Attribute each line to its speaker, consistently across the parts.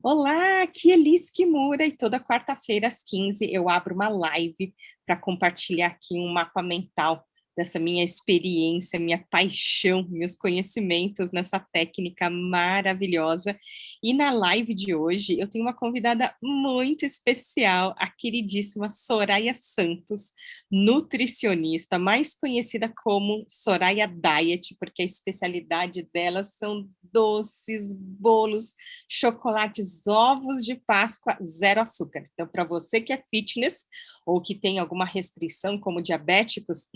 Speaker 1: Olá, aqui é Liz Kimura e toda quarta-feira às 15 eu abro uma live para compartilhar aqui um mapa mental dessa minha experiência, minha paixão, meus conhecimentos nessa técnica maravilhosa. E na live de hoje eu tenho uma convidada muito especial, a queridíssima Soraya Santos, nutricionista, mais conhecida como Soraya Diet, porque a especialidade dela são doces, bolos, chocolates, ovos de Páscoa, zero açúcar. Então, para você que é fitness ou que tem alguma restrição, como diabéticos,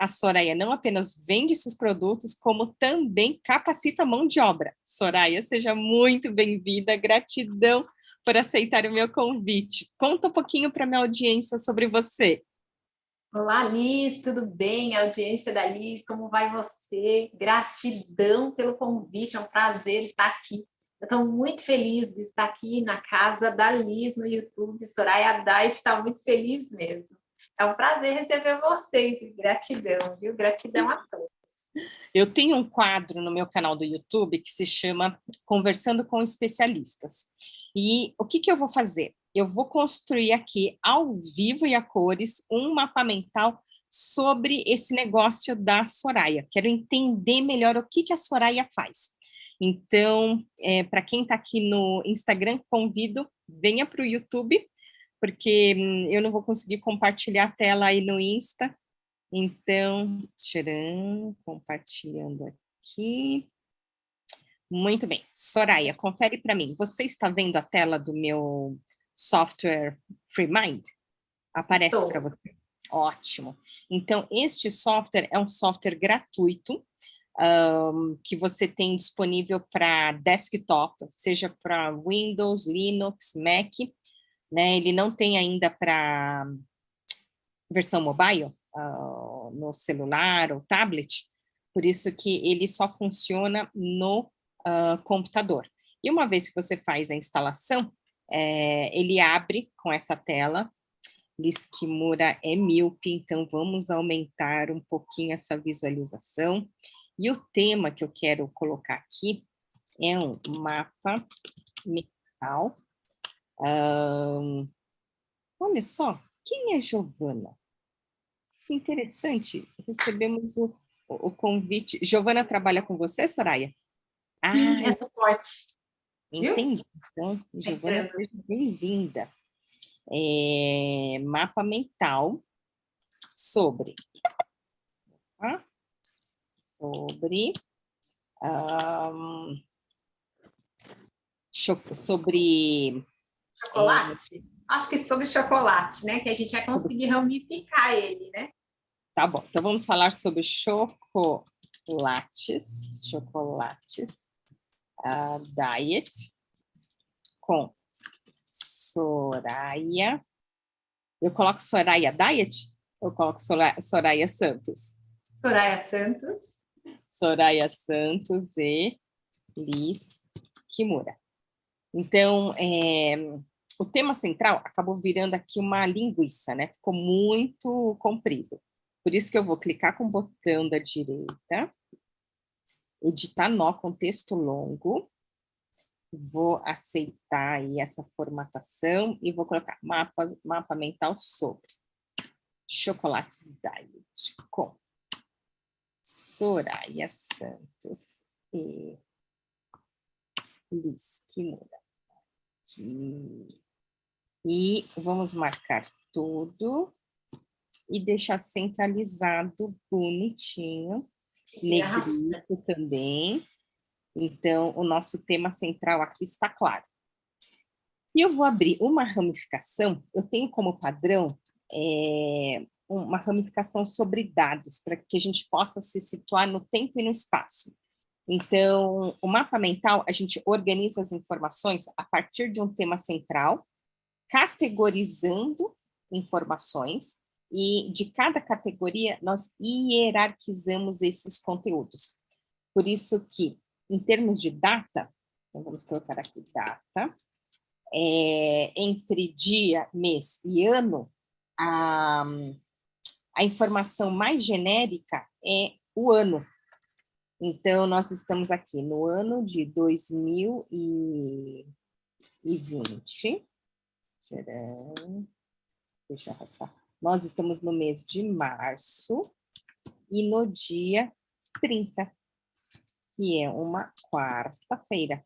Speaker 1: a Soraya não apenas vende esses produtos, como também capacita a mão de obra. Soraya, seja muito bem-vinda, gratidão por aceitar o meu convite. Conta um pouquinho para a minha audiência sobre você.
Speaker 2: Olá, Liz, tudo bem? A audiência da Liz, como vai você? Gratidão pelo convite, é um prazer estar aqui. Eu estou muito feliz de estar aqui na casa da Liz no YouTube. Soraya Diet está muito feliz mesmo. É um prazer receber vocês. Gratidão, viu? Gratidão a todos.
Speaker 1: Eu tenho um quadro no meu canal do YouTube que se chama Conversando com Especialistas. E o que eu vou fazer? Eu vou construir aqui, ao vivo e a cores, um mapa mental sobre esse negócio da Soraya. Quero entender melhor o que a Soraya faz. Então, para quem está aqui no Instagram, convido, venha para o YouTube, porque eu não vou conseguir compartilhar a tela aí no Insta. Então, tcharam, compartilhando aqui. Muito bem. Soraya, confere para mim. Você está vendo a tela do meu software FreeMind? Aparece para
Speaker 2: Estou.
Speaker 1: você? Ótimo. Então, este software é um software gratuito, que você tem disponível para desktop, seja para Windows, Linux, Mac, né? Ele não tem ainda para versão mobile, no celular ou tablet, por isso que ele só funciona no computador. E uma vez que você faz a instalação, ele abre com essa tela. Liz Kimura é míope, então vamos aumentar um pouquinho essa visualização. E o tema que eu quero colocar aqui é um mapa mental. Olha só, quem é Giovana? Que interessante, recebemos o convite. Giovana trabalha com você, Soraya? Ah,
Speaker 2: Sim, é suporte, viu?
Speaker 1: entendi. Então, Giovana,
Speaker 2: Entrando.
Speaker 1: seja bem-vinda. Mapa mental sobre, tá? Sobre, um, sobre,
Speaker 2: Chocolate? Acho que sobre chocolate, né? Que a gente vai
Speaker 1: sobre,
Speaker 2: conseguir ramificar ele, né?
Speaker 1: tá bom, então vamos falar sobre chocolates, diet, com Soraya. Eu coloco Soraya Diet ou coloco Soraya Santos?
Speaker 2: Soraya Santos.
Speaker 1: Soraya Santos e Liz Kimura. Então, o tema central acabou virando aqui uma linguiça, né? Ficou muito comprido. Por isso que eu vou clicar com o botão da direita, editar nó com texto longo, vou aceitar aí essa formatação e vou colocar mapa mental sobre chocolates diet com Soraya Santos e Liz Kimura. E vamos marcar tudo e deixar centralizado, bonitinho, negrito também. Então, o nosso tema central aqui está claro. E eu vou abrir uma ramificação, eu tenho como padrão uma ramificação sobre dados, para que a gente possa se situar no tempo e no espaço. Então, o mapa mental, a gente organiza as informações a partir de um tema central, categorizando informações, e de cada categoria nós hierarquizamos esses conteúdos. Por isso que, em termos de data, então vamos colocar aqui data, entre dia, mês e ano, a informação mais genérica é o ano. Então, nós estamos aqui no ano de 2020, e 20. Tcharam. Deixa eu arrastar. Nós estamos no mês de março e no dia 30, que é uma quarta-feira.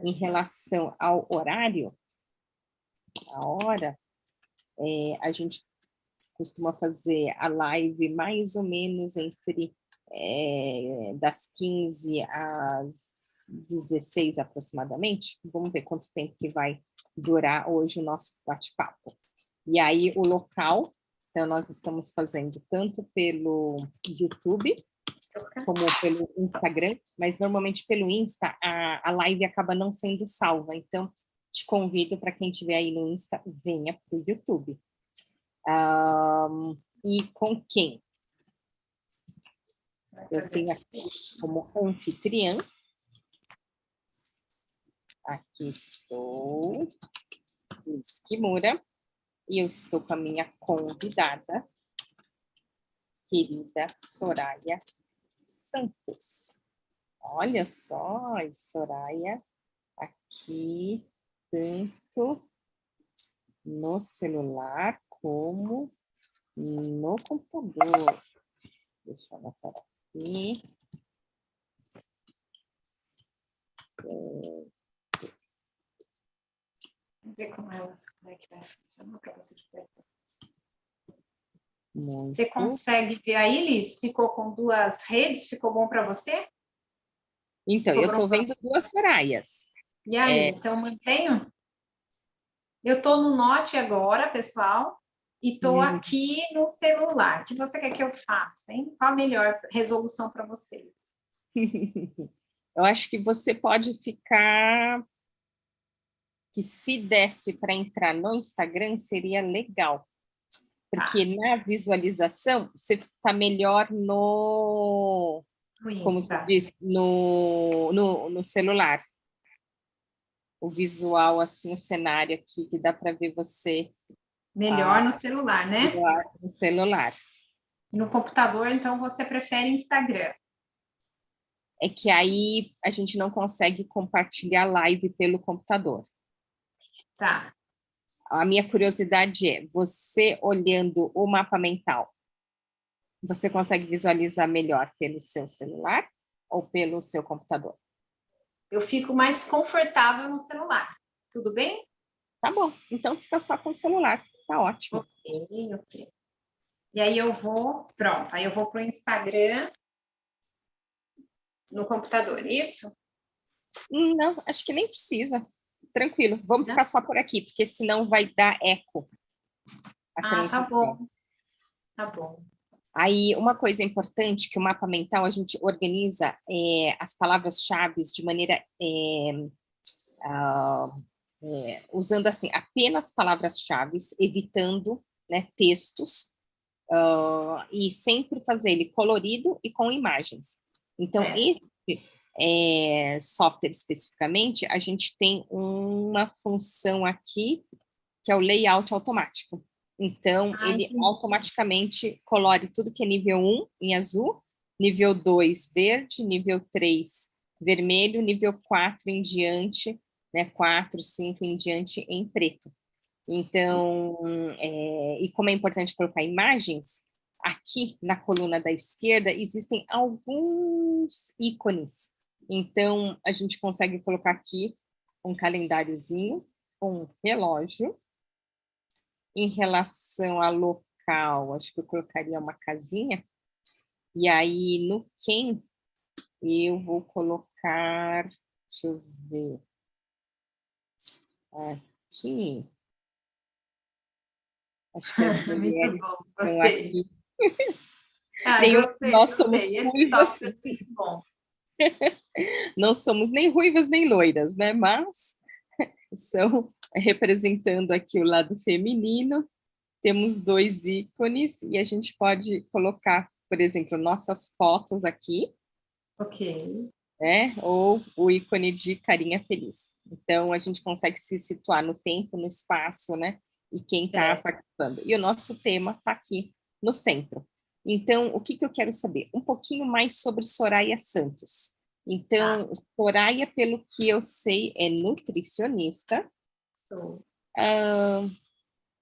Speaker 1: Em relação ao horário, a hora, a gente costuma fazer a live mais ou menos entre das 15 às 16 aproximadamente. Vamos ver quanto tempo que vai durar hoje o nosso bate-papo. E aí o local, então nós estamos fazendo tanto pelo YouTube como pelo Instagram, mas normalmente pelo Insta a live acaba não sendo salva, então te convido para quem estiver aí no Insta, venha para o YouTube. E com quem? Eu tenho aqui como anfitriã. Aqui estou, Liz Kimura, e eu estou com a minha convidada, querida Soraya Santos. Olha só, Soraya, aqui, tanto no celular como no computador. Deixa eu anotar aqui.
Speaker 2: Vamos ver como é que vai funcionar para você.
Speaker 1: Muito.
Speaker 2: Você consegue ver aí, Liz? Ficou com duas redes? Ficou bom para você?
Speaker 1: Então, eu estou vendo duas Sorayas.
Speaker 2: E aí, então mantenho? Eu estou no Note agora, pessoal, e estou aqui no celular. O que você quer que eu faça, hein? Qual a melhor resolução para vocês?
Speaker 1: Eu acho que você pode ficar... que se desse para entrar no Instagram, seria legal. Porque na visualização, você está melhor no... como se diz? No celular. O visual, assim, o cenário aqui, que dá para ver você...
Speaker 2: Melhor no celular, né?
Speaker 1: Melhor no celular.
Speaker 2: No computador, então, você prefere Instagram?
Speaker 1: É que aí a gente não consegue compartilhar live pelo computador.
Speaker 2: Tá.
Speaker 1: A minha curiosidade é, você olhando o mapa mental, você consegue visualizar melhor pelo seu celular ou pelo seu computador?
Speaker 2: Eu fico mais confortável no celular. Tudo bem?
Speaker 1: Tá bom, então fica só com o celular, tá ótimo.
Speaker 2: Ok. E aí eu vou, pronto, aí eu vou para o Instagram no computador, isso?
Speaker 1: Não, acho que nem precisa. Tranquilo, vamos ficar só por aqui, porque senão vai dar eco.
Speaker 2: Tá bom. Tá bom.
Speaker 1: Aí, uma coisa importante, que o mapa mental, a gente organiza as palavras-chave de maneira... usando, assim, apenas palavras-chave, evitando, né, textos, e sempre fazer ele colorido e com imagens. Então, esse software especificamente, a gente tem uma função aqui, que é o layout automático. Então, ele automaticamente colore tudo que é nível 1 em azul, nível 2 verde, nível 3 vermelho, nível 4 em diante, né, 4, 5 em diante em preto. Então, e como é importante colocar imagens, aqui na coluna da esquerda existem alguns ícones. Então, a gente consegue colocar aqui um calendáriozinho, um relógio. Em relação a local, acho que eu colocaria uma casinha. E aí, no quem, eu vou colocar, deixa eu ver, aqui. Acho que as mulheres estão aqui. Nós somos ruivas. Não somos nem ruivas nem loiras, né? Mas são representando aqui o lado feminino. Temos dois ícones e a gente pode colocar, por exemplo, nossas fotos aqui.
Speaker 2: Ok.
Speaker 1: Ou o ícone de carinha feliz. Então, a gente consegue se situar no tempo, no espaço, né? E quem está participando. E o nosso tema está aqui no centro. Então, o que eu quero saber? Um pouquinho mais sobre Soraya Santos. Então, Soraya, pelo que eu sei, é nutricionista.
Speaker 2: Sou.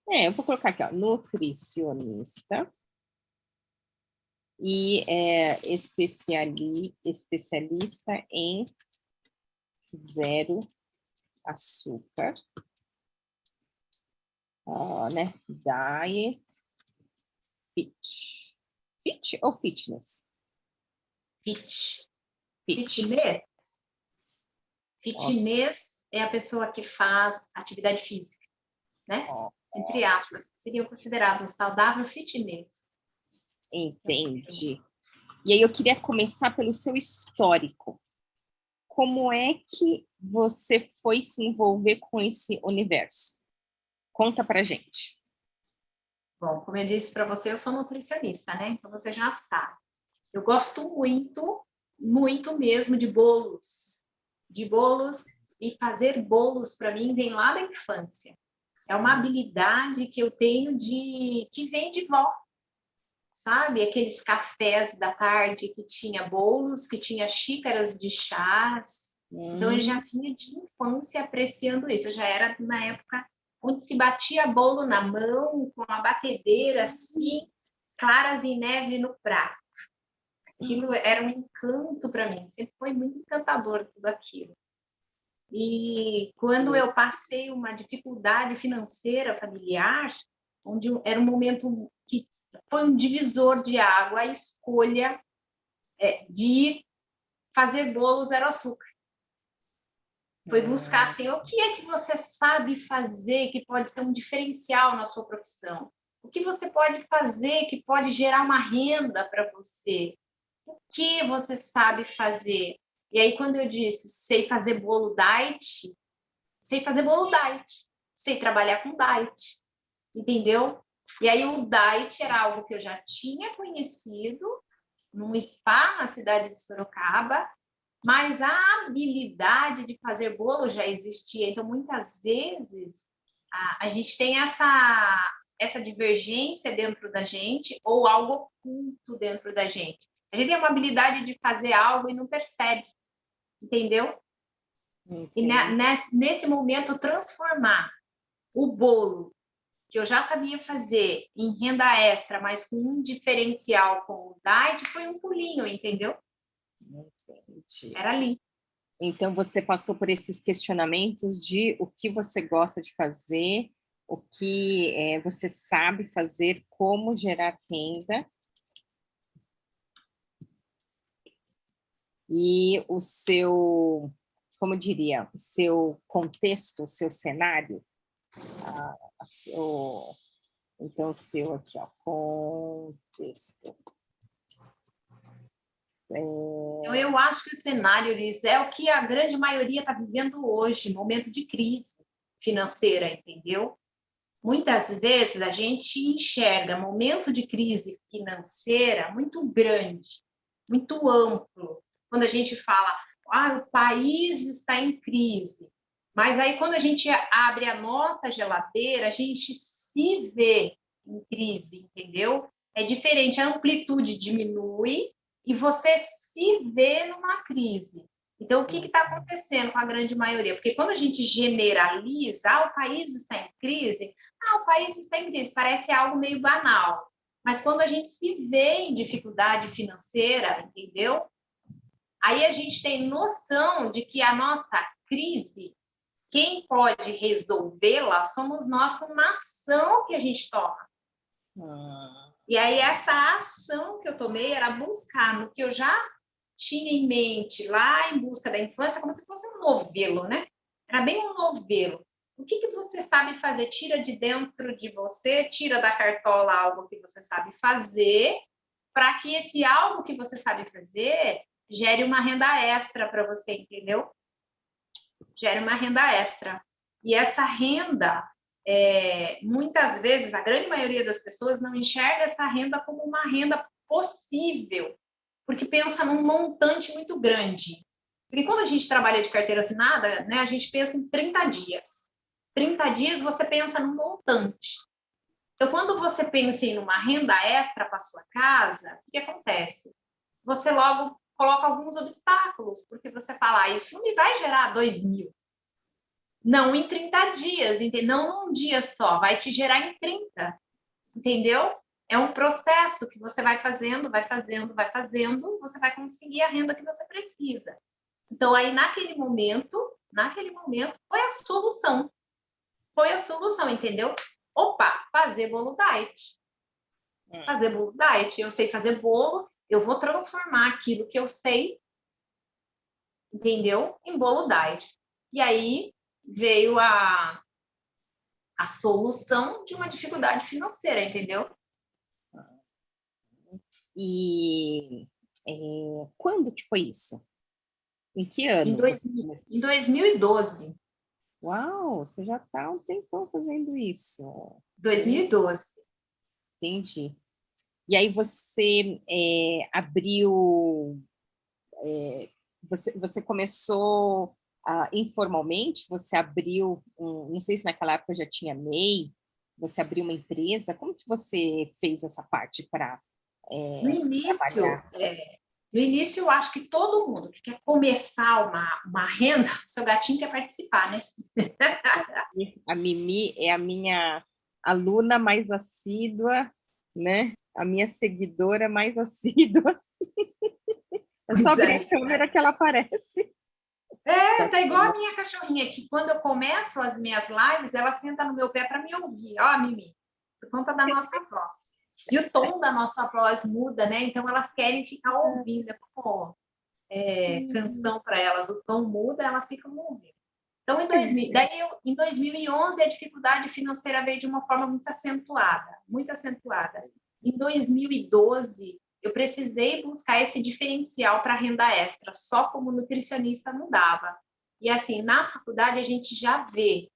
Speaker 1: Eu vou colocar aqui, ó, nutricionista. E é especialista em zero açúcar, né? Diet, fit. Fit ou fitness?
Speaker 2: Fit.
Speaker 1: Fit.
Speaker 2: Fitness. Fitness é a pessoa que faz atividade física, né? Entre aspas, seriam considerados saudável fitness.
Speaker 1: Entendi. E aí eu queria começar pelo seu histórico. Como é que você foi se envolver com esse universo? Conta pra gente.
Speaker 2: Bom, como eu disse para você, eu sou nutricionista, né? Então você já sabe. Eu gosto muito, muito mesmo de bolos. De bolos, e fazer bolos para mim vem lá da infância. É uma habilidade que eu tenho que vem de vó. Sabe? Aqueles cafés da tarde que tinha bolos, que tinha xícaras de chás. Então, eu já vinha de infância apreciando isso. Eu já era na época onde se batia bolo na mão, com a batedeira, assim, claras em neve no prato. Aquilo era um encanto para mim. Sempre foi muito encantador tudo aquilo. E quando eu passei uma dificuldade financeira familiar, onde era um momento que foi um divisor de água, a escolha de fazer bolo zero açúcar. Foi buscar assim, o que é que você sabe fazer que pode ser um diferencial na sua profissão? O que você pode fazer que pode gerar uma renda para você? O que você sabe fazer? E aí, quando eu disse, sei fazer bolo diet, sei fazer bolo diet, sei trabalhar com diet, entendeu? E aí o diet era algo que eu já tinha conhecido num spa na cidade de Sorocaba, mas a habilidade de fazer bolo já existia. Então, muitas vezes, a gente tem essa divergência dentro da gente ou algo oculto dentro da gente. A gente tem uma habilidade de fazer algo e não percebe, entendeu? E nesse momento, transformar o bolo que eu já sabia fazer em renda extra, mas com um diferencial com o diet, foi um pulinho, entendeu?
Speaker 1: Entendi.
Speaker 2: Era ali.
Speaker 1: Então, você passou por esses questionamentos de o que você gosta de fazer, o que você sabe fazer, como gerar renda. E o seu, como diria, o seu contexto, o seu cenário, então, o seu aqui, ó, contexto.
Speaker 2: Então, eu acho que o cenário, Liz, é o que a grande maioria está vivendo hoje, momento de crise financeira, entendeu? Muitas vezes a gente enxerga momento de crise financeira muito grande, muito amplo. Quando a gente fala, o país está em crise. Mas aí, quando a gente abre a nossa geladeira, a gente se vê em crise, entendeu? É diferente, a amplitude diminui e você se vê numa crise. Então, o que está acontecendo com a grande maioria? Porque quando a gente generaliza, o país está em crise, o país está em crise, parece algo meio banal. Mas quando a gente se vê em dificuldade financeira, entendeu? Aí a gente tem noção de que a nossa crise, quem pode resolvê-la somos nós com uma ação que a gente toma. E aí essa ação que eu tomei era buscar no que eu já tinha em mente lá em busca da infância, como se fosse um novelo, né? Era bem um novelo. O que você sabe fazer? Tira de dentro de você, tira da cartola algo que você sabe fazer, para que esse algo que você sabe fazer gere uma renda extra para você, entendeu? Gere uma renda extra. E essa renda, muitas vezes, a grande maioria das pessoas não enxerga essa renda como uma renda possível, porque pensa num montante muito grande. Porque quando a gente trabalha de carteira assinada, né, a gente pensa em 30 dias. 30 dias você pensa num montante. Então, quando você pensa em uma renda extra para sua casa, o que acontece? Você logo coloca alguns obstáculos, porque você fala, isso não me vai gerar 2.000. Não em 30 dias, entendeu? Não num dia só, vai te gerar em 30, entendeu? É um processo que você vai fazendo, você vai conseguir a renda que você precisa. Então, aí, naquele momento, foi a solução, entendeu? Opa, fazer bolo diet. Fazer bolo diet, eu sei fazer bolo, eu vou transformar aquilo que eu sei, entendeu? Em bolo diet. E aí veio a solução de uma dificuldade financeira, entendeu?
Speaker 1: E quando que foi isso? Em que ano?
Speaker 2: Em 2012.
Speaker 1: Uau, você já está há um tempão fazendo isso.
Speaker 2: 2012.
Speaker 1: Entendi. E aí você abriu... Você começou informalmente? Você abriu... não sei se naquela época já tinha MEI. Você abriu uma empresa. Como que você fez essa parte para
Speaker 2: No início,
Speaker 1: trabalhar?
Speaker 2: no início, eu acho que todo mundo que quer começar uma renda, seu gatinho quer participar, né?
Speaker 1: A Mimi é a minha aluna mais assídua, né? A minha seguidora mais assídua. É só abrir a câmera que ela aparece.
Speaker 2: Tá igual a minha cachorrinha, que quando eu começo as minhas lives, ela senta no meu pé para me ouvir. Ó, Mimi, por conta da nossa voz. E o tom da nossa voz muda, né? Então, elas querem ficar ouvindo. É como canção para elas. O tom muda, elas ficam ouvindo. Então, em 2011, a dificuldade financeira veio de uma forma muito acentuada, muito acentuada. Em 2012, eu precisei buscar esse diferencial para renda extra, só como nutricionista não dava. E assim, na faculdade a gente já vê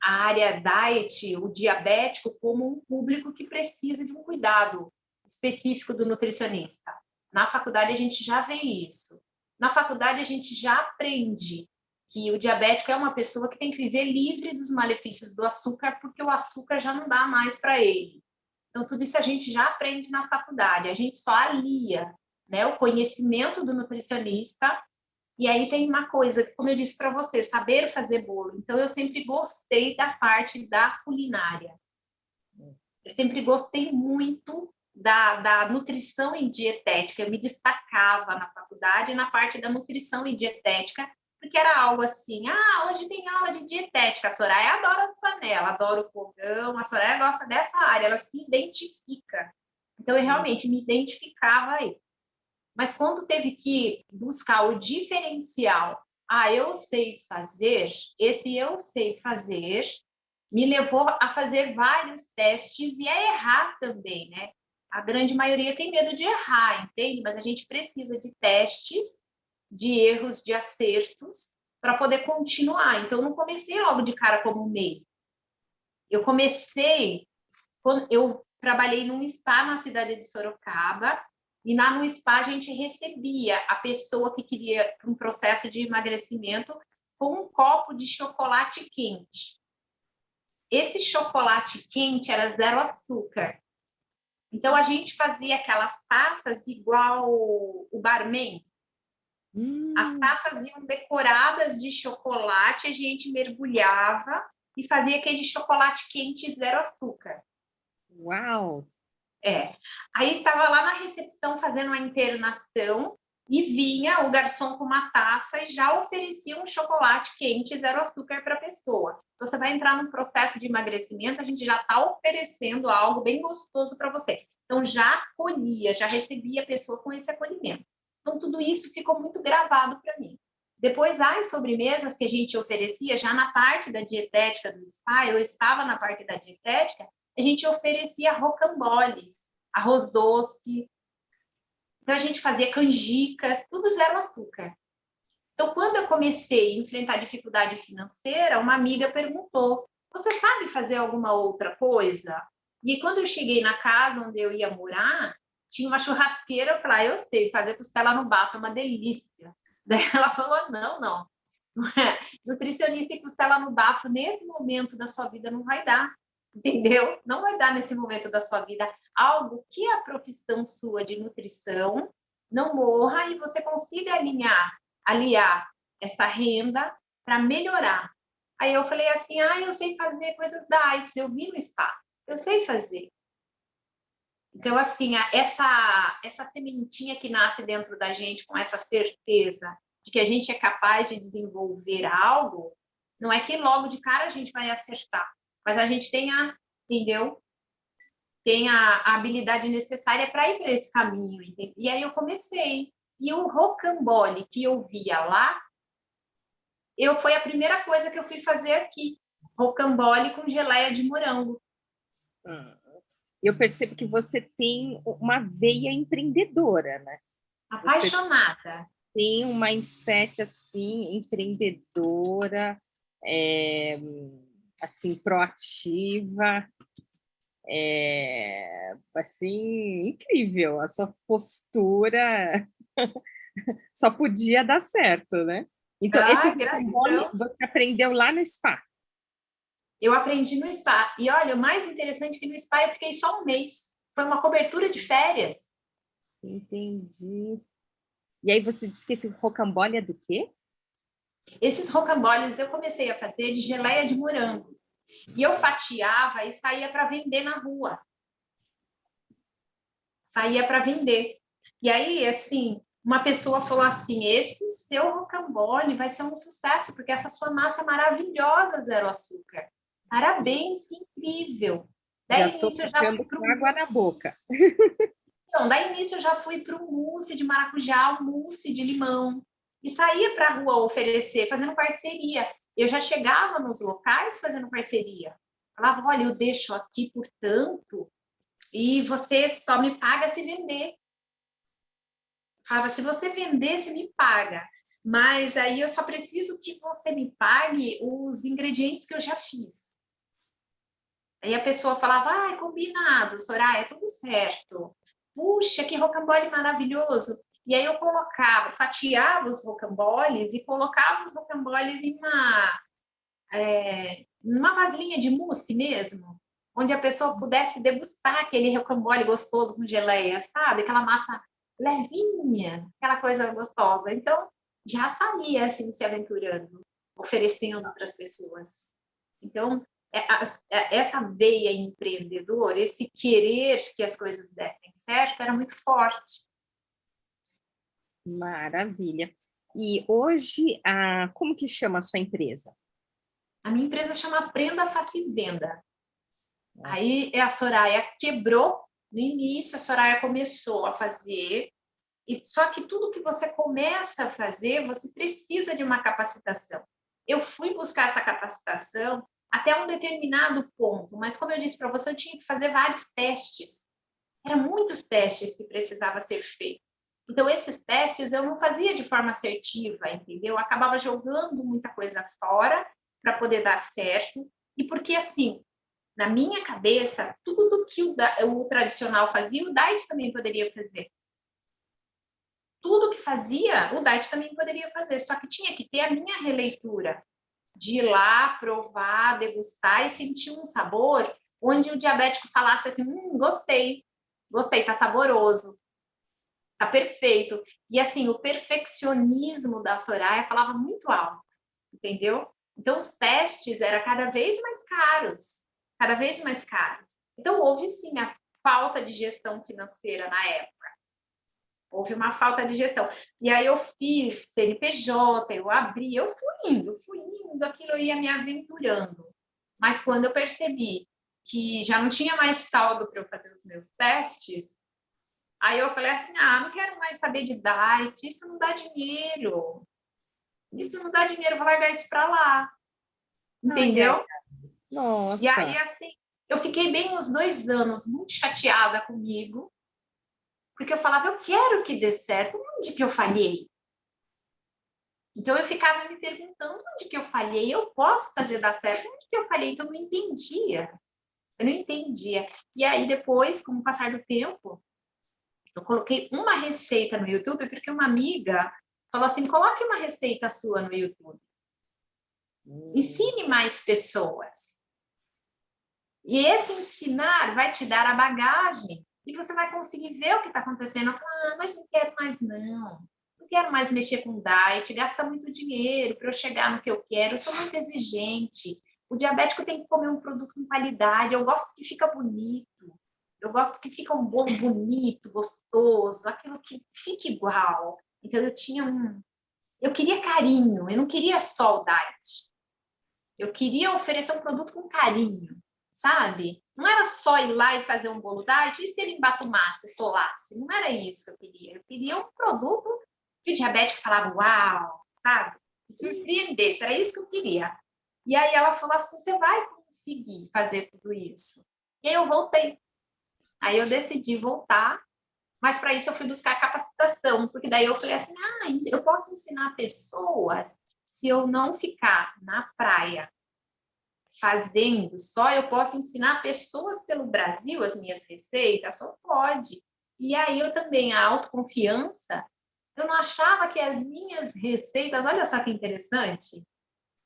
Speaker 2: a área diet, o diabético, como um público que precisa de um cuidado específico do nutricionista. Na faculdade a gente já vê isso. Na faculdade a gente já aprende que o diabético é uma pessoa que tem que viver livre dos malefícios do açúcar, porque o açúcar já não dá mais para ele. Então, tudo isso a gente já aprende na faculdade, a gente só alia, né, o conhecimento do nutricionista. E aí tem uma coisa, como eu disse para você, saber fazer bolo. Então, eu sempre gostei da parte da culinária. Eu sempre gostei muito da nutrição e dietética. Eu me destacava na faculdade na parte da nutrição e dietética, porque era algo assim, hoje tem aula de dietética, a Soraya adora as panelas, adora o fogão, a Soraya gosta dessa área, ela se identifica. Então, eu realmente me identificava aí. Mas quando teve que buscar o diferencial, eu sei fazer, esse eu sei fazer, me levou a fazer vários testes e a errar também, né? A grande maioria tem medo de errar, entende? Mas a gente precisa de testes, de erros, de acertos, para poder continuar. Então, eu não comecei logo de cara como MEI. Eu comecei, quando eu trabalhei num spa na cidade de Sorocaba, e lá no spa a gente recebia a pessoa que queria um processo de emagrecimento com um copo de chocolate quente. Esse chocolate quente era 0 açúcar. Então, a gente fazia aquelas taças igual o barman. As taças iam decoradas de chocolate, a gente mergulhava e fazia aquele chocolate quente 0 açúcar.
Speaker 1: Uau!
Speaker 2: Aí estava lá na recepção fazendo a internação e vinha o garçom com uma taça e já oferecia um chocolate quente 0 açúcar para a pessoa. Você vai entrar num processo de emagrecimento, a gente já está oferecendo algo bem gostoso para você. Então, já acolhia, já recebia a pessoa com esse acolhimento. Então, tudo isso ficou muito gravado para mim. Depois, as sobremesas que a gente oferecia, já na parte da dietética do spa, eu estava na parte da dietética, a gente oferecia rocamboles, arroz doce, então a gente fazia canjicas, tudo 0 açúcar. Então, quando eu comecei a enfrentar dificuldade financeira, uma amiga perguntou, você sabe fazer alguma outra coisa? E quando eu cheguei na casa onde eu ia morar, tinha uma churrasqueira, eu falei, eu sei, fazer costela no bafo é uma delícia. Daí ela falou, não. Nutricionista e costela no bafo, nesse momento da sua vida, não vai dar. Entendeu? Não vai dar nesse momento da sua vida algo que é a profissão sua de nutrição não morra e você consiga aliar essa renda para melhorar. Aí eu falei assim, eu sei fazer coisas da AIDS, eu vi no spa, eu sei fazer. Então, assim, essa sementinha que nasce dentro da gente com essa certeza de que a gente é capaz de desenvolver algo, não é que logo de cara a gente vai acertar, mas a gente tem entendeu? Tem a habilidade necessária para ir para esse caminho. Entendeu? E aí eu comecei. E o rocambole que eu via lá, foi a primeira coisa que eu fui fazer aqui. Rocambole com geleia de morango.
Speaker 1: Eu percebo que você tem uma veia empreendedora, né?
Speaker 2: Apaixonada.
Speaker 1: Você tem um mindset, assim, empreendedora, assim, proativa, assim, incrível. A sua postura só podia dar certo, né? Então, esse rocambole você aprendeu lá no spa?
Speaker 2: Eu aprendi no spa. E olha, o mais interessante é que no spa eu fiquei só um mês. Foi uma cobertura de férias.
Speaker 1: Entendi. E aí você disse que esse rocambole é do quê?
Speaker 2: Esses rocamboles eu comecei a fazer de geleia de morango. E eu fatiava e saía para vender na rua. Saía para vender. E aí, assim, uma pessoa falou assim, esse seu rocambole vai ser um sucesso, porque essa sua massa maravilhosa, zero açúcar. Parabéns, que incrível.
Speaker 1: Já estou ficando com água na boca.
Speaker 2: Então, daí início eu já fui para o mousse de maracujá, o mousse de limão. E saía para a rua oferecer, fazendo parceria. Eu já chegava nos locais fazendo parceria. Falava, olha, eu deixo aqui por tanto e você só me paga se vender. Falava, se você vender, você me paga. Mas aí eu só preciso que você me pague os ingredientes que eu já fiz. Aí a pessoa falava, combinado, Soraya, tudo certo. Puxa, que rocambole maravilhoso. E aí eu fatiava os rocamboles e colocava os rocamboles em uma vasilhinha de mousse mesmo, onde a pessoa pudesse degustar aquele rocambole gostoso com geleia, sabe? Aquela massa levinha, aquela coisa gostosa. Então, já saía assim, se aventurando, oferecendo para as pessoas. Então, essa veia empreendedora, esse querer que as coisas dessem certo, era muito forte.
Speaker 1: Maravilha. E hoje, como que chama a sua empresa?
Speaker 2: A minha empresa chama Aprenda, Faça e Venda. Aí a Soraya quebrou. No início, a Soraya começou a fazer, só que tudo que você começa a fazer, você precisa de uma capacitação. Eu fui buscar essa capacitação até um determinado ponto, mas como eu disse para você, eu tinha que fazer vários testes. Eram muitos testes que precisava ser feito. Então, esses testes eu não fazia de forma assertiva, entendeu? Eu acabava jogando muita coisa fora para poder dar certo. E porque, assim, na minha cabeça, tudo que o tradicional fazia, o diet também poderia fazer. Tudo que fazia, o diet também poderia fazer. Só que tinha que ter a minha releitura. De ir lá, provar, degustar e sentir um sabor onde o diabético falasse assim, gostei, tá saboroso, tá perfeito. E assim, o perfeccionismo da Soraya falava muito alto, entendeu? Então, os testes eram cada vez mais caros, cada vez mais caros. Então, houve sim a falta de gestão financeira na época. Houve uma falta de gestão. E aí eu fiz CNPJ, eu abri, eu fui indo, aquilo eu ia me aventurando. Mas quando eu percebi que já não tinha mais saldo para eu fazer os meus testes, aí eu falei assim, não quero mais saber de diet, isso não dá dinheiro. Isso não dá dinheiro, vou largar isso para lá. Entendeu?
Speaker 1: Nossa.
Speaker 2: E aí, assim, eu fiquei bem uns 2 anos muito chateada comigo, porque eu falava, eu quero que dê certo, onde que eu falhei? Então, eu ficava me perguntando onde que eu falhei, eu posso fazer dar certo, onde que eu falhei? Então, eu não entendia. E aí, depois, com o passar do tempo, eu coloquei uma receita no YouTube, porque uma amiga falou assim, coloque uma receita sua no YouTube. Ensine mais pessoas. E esse ensinar vai te dar a bagagem e você vai conseguir ver o que está acontecendo. Eu falo, mas não quero mais não. Não quero mais mexer com diet, gasta muito dinheiro para eu chegar no que eu quero, eu sou muito exigente. O diabético tem que comer um produto com qualidade, eu gosto que fica bonito, eu gosto que fica um bolo bonito, gostoso, aquilo que fica igual. Então, eu queria carinho, eu não queria só o diet. Eu queria oferecer um produto com carinho, sabe? Não era só ir lá e fazer um bolo diet, e se ele embatumasse, solasse? Não era isso que eu queria. Eu queria um produto que o diabético falava, uau, sabe? Que surpreendesse, era isso que eu queria. E aí ela falou assim, você vai conseguir fazer tudo isso. E aí eu voltei. Aí eu decidi voltar, mas para isso eu fui buscar capacitação, porque daí eu falei assim, eu posso ensinar pessoas se eu não ficar na praia fazendo só, eu posso ensinar pessoas pelo Brasil as minhas receitas, só pode. E aí eu também, a autoconfiança, eu não achava que as minhas receitas, olha só que interessante,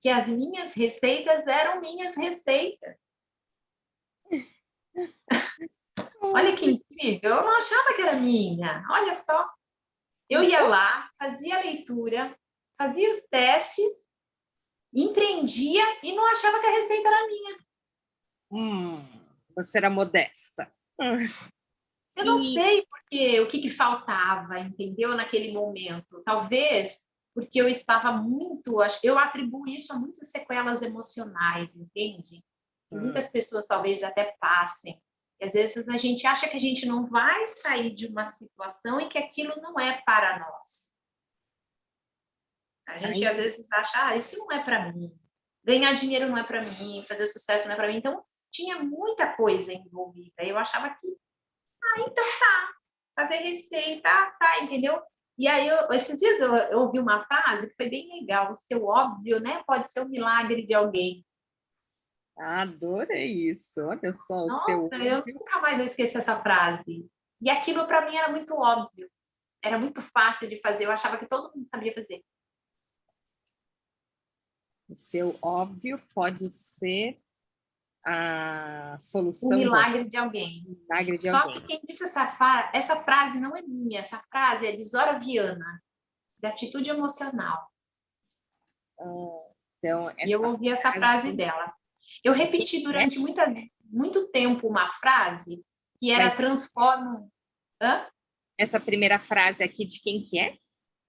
Speaker 2: que as minhas receitas eram minhas receitas. Olha que incrível, eu não achava que era minha, olha só. Eu ia lá, fazia a leitura, fazia os testes, empreendia e não achava que a receita era minha.
Speaker 1: Você era modesta.
Speaker 2: Eu não sei porque, o que faltava, entendeu, naquele momento. Talvez porque eu estava muito... Eu atribuo isso a muitas sequelas emocionais, entende? E muitas pessoas talvez até passem. E às vezes a gente acha que a gente não vai sair de uma situação e que aquilo não é para nós. A gente às vezes acha, isso não é para mim. Ganhar dinheiro não é para mim, fazer sucesso não é para mim. Então, tinha muita coisa envolvida. Eu achava que, então tá, fazer receita, tá, entendeu? E aí, esses dias eu ouvi uma frase que foi bem legal, o seu óbvio, né, pode ser um milagre de alguém.
Speaker 1: Adorei isso, olha só.
Speaker 2: Nossa, eu nunca mais esqueci essa frase. E aquilo para mim era muito óbvio, era muito fácil de fazer, eu achava que todo mundo sabia fazer.
Speaker 1: O seu óbvio pode ser a solução
Speaker 2: O milagre de alguém.
Speaker 1: Milagre de
Speaker 2: Só
Speaker 1: alguém.
Speaker 2: que quem disse essa frase não é minha, essa frase é de Zora Viana, da Atitude Emocional.
Speaker 1: Então,
Speaker 2: e eu ouvi essa frase dela. Eu repeti durante muito tempo uma frase que era transforma... Hã?
Speaker 1: Essa primeira frase aqui de quem que é?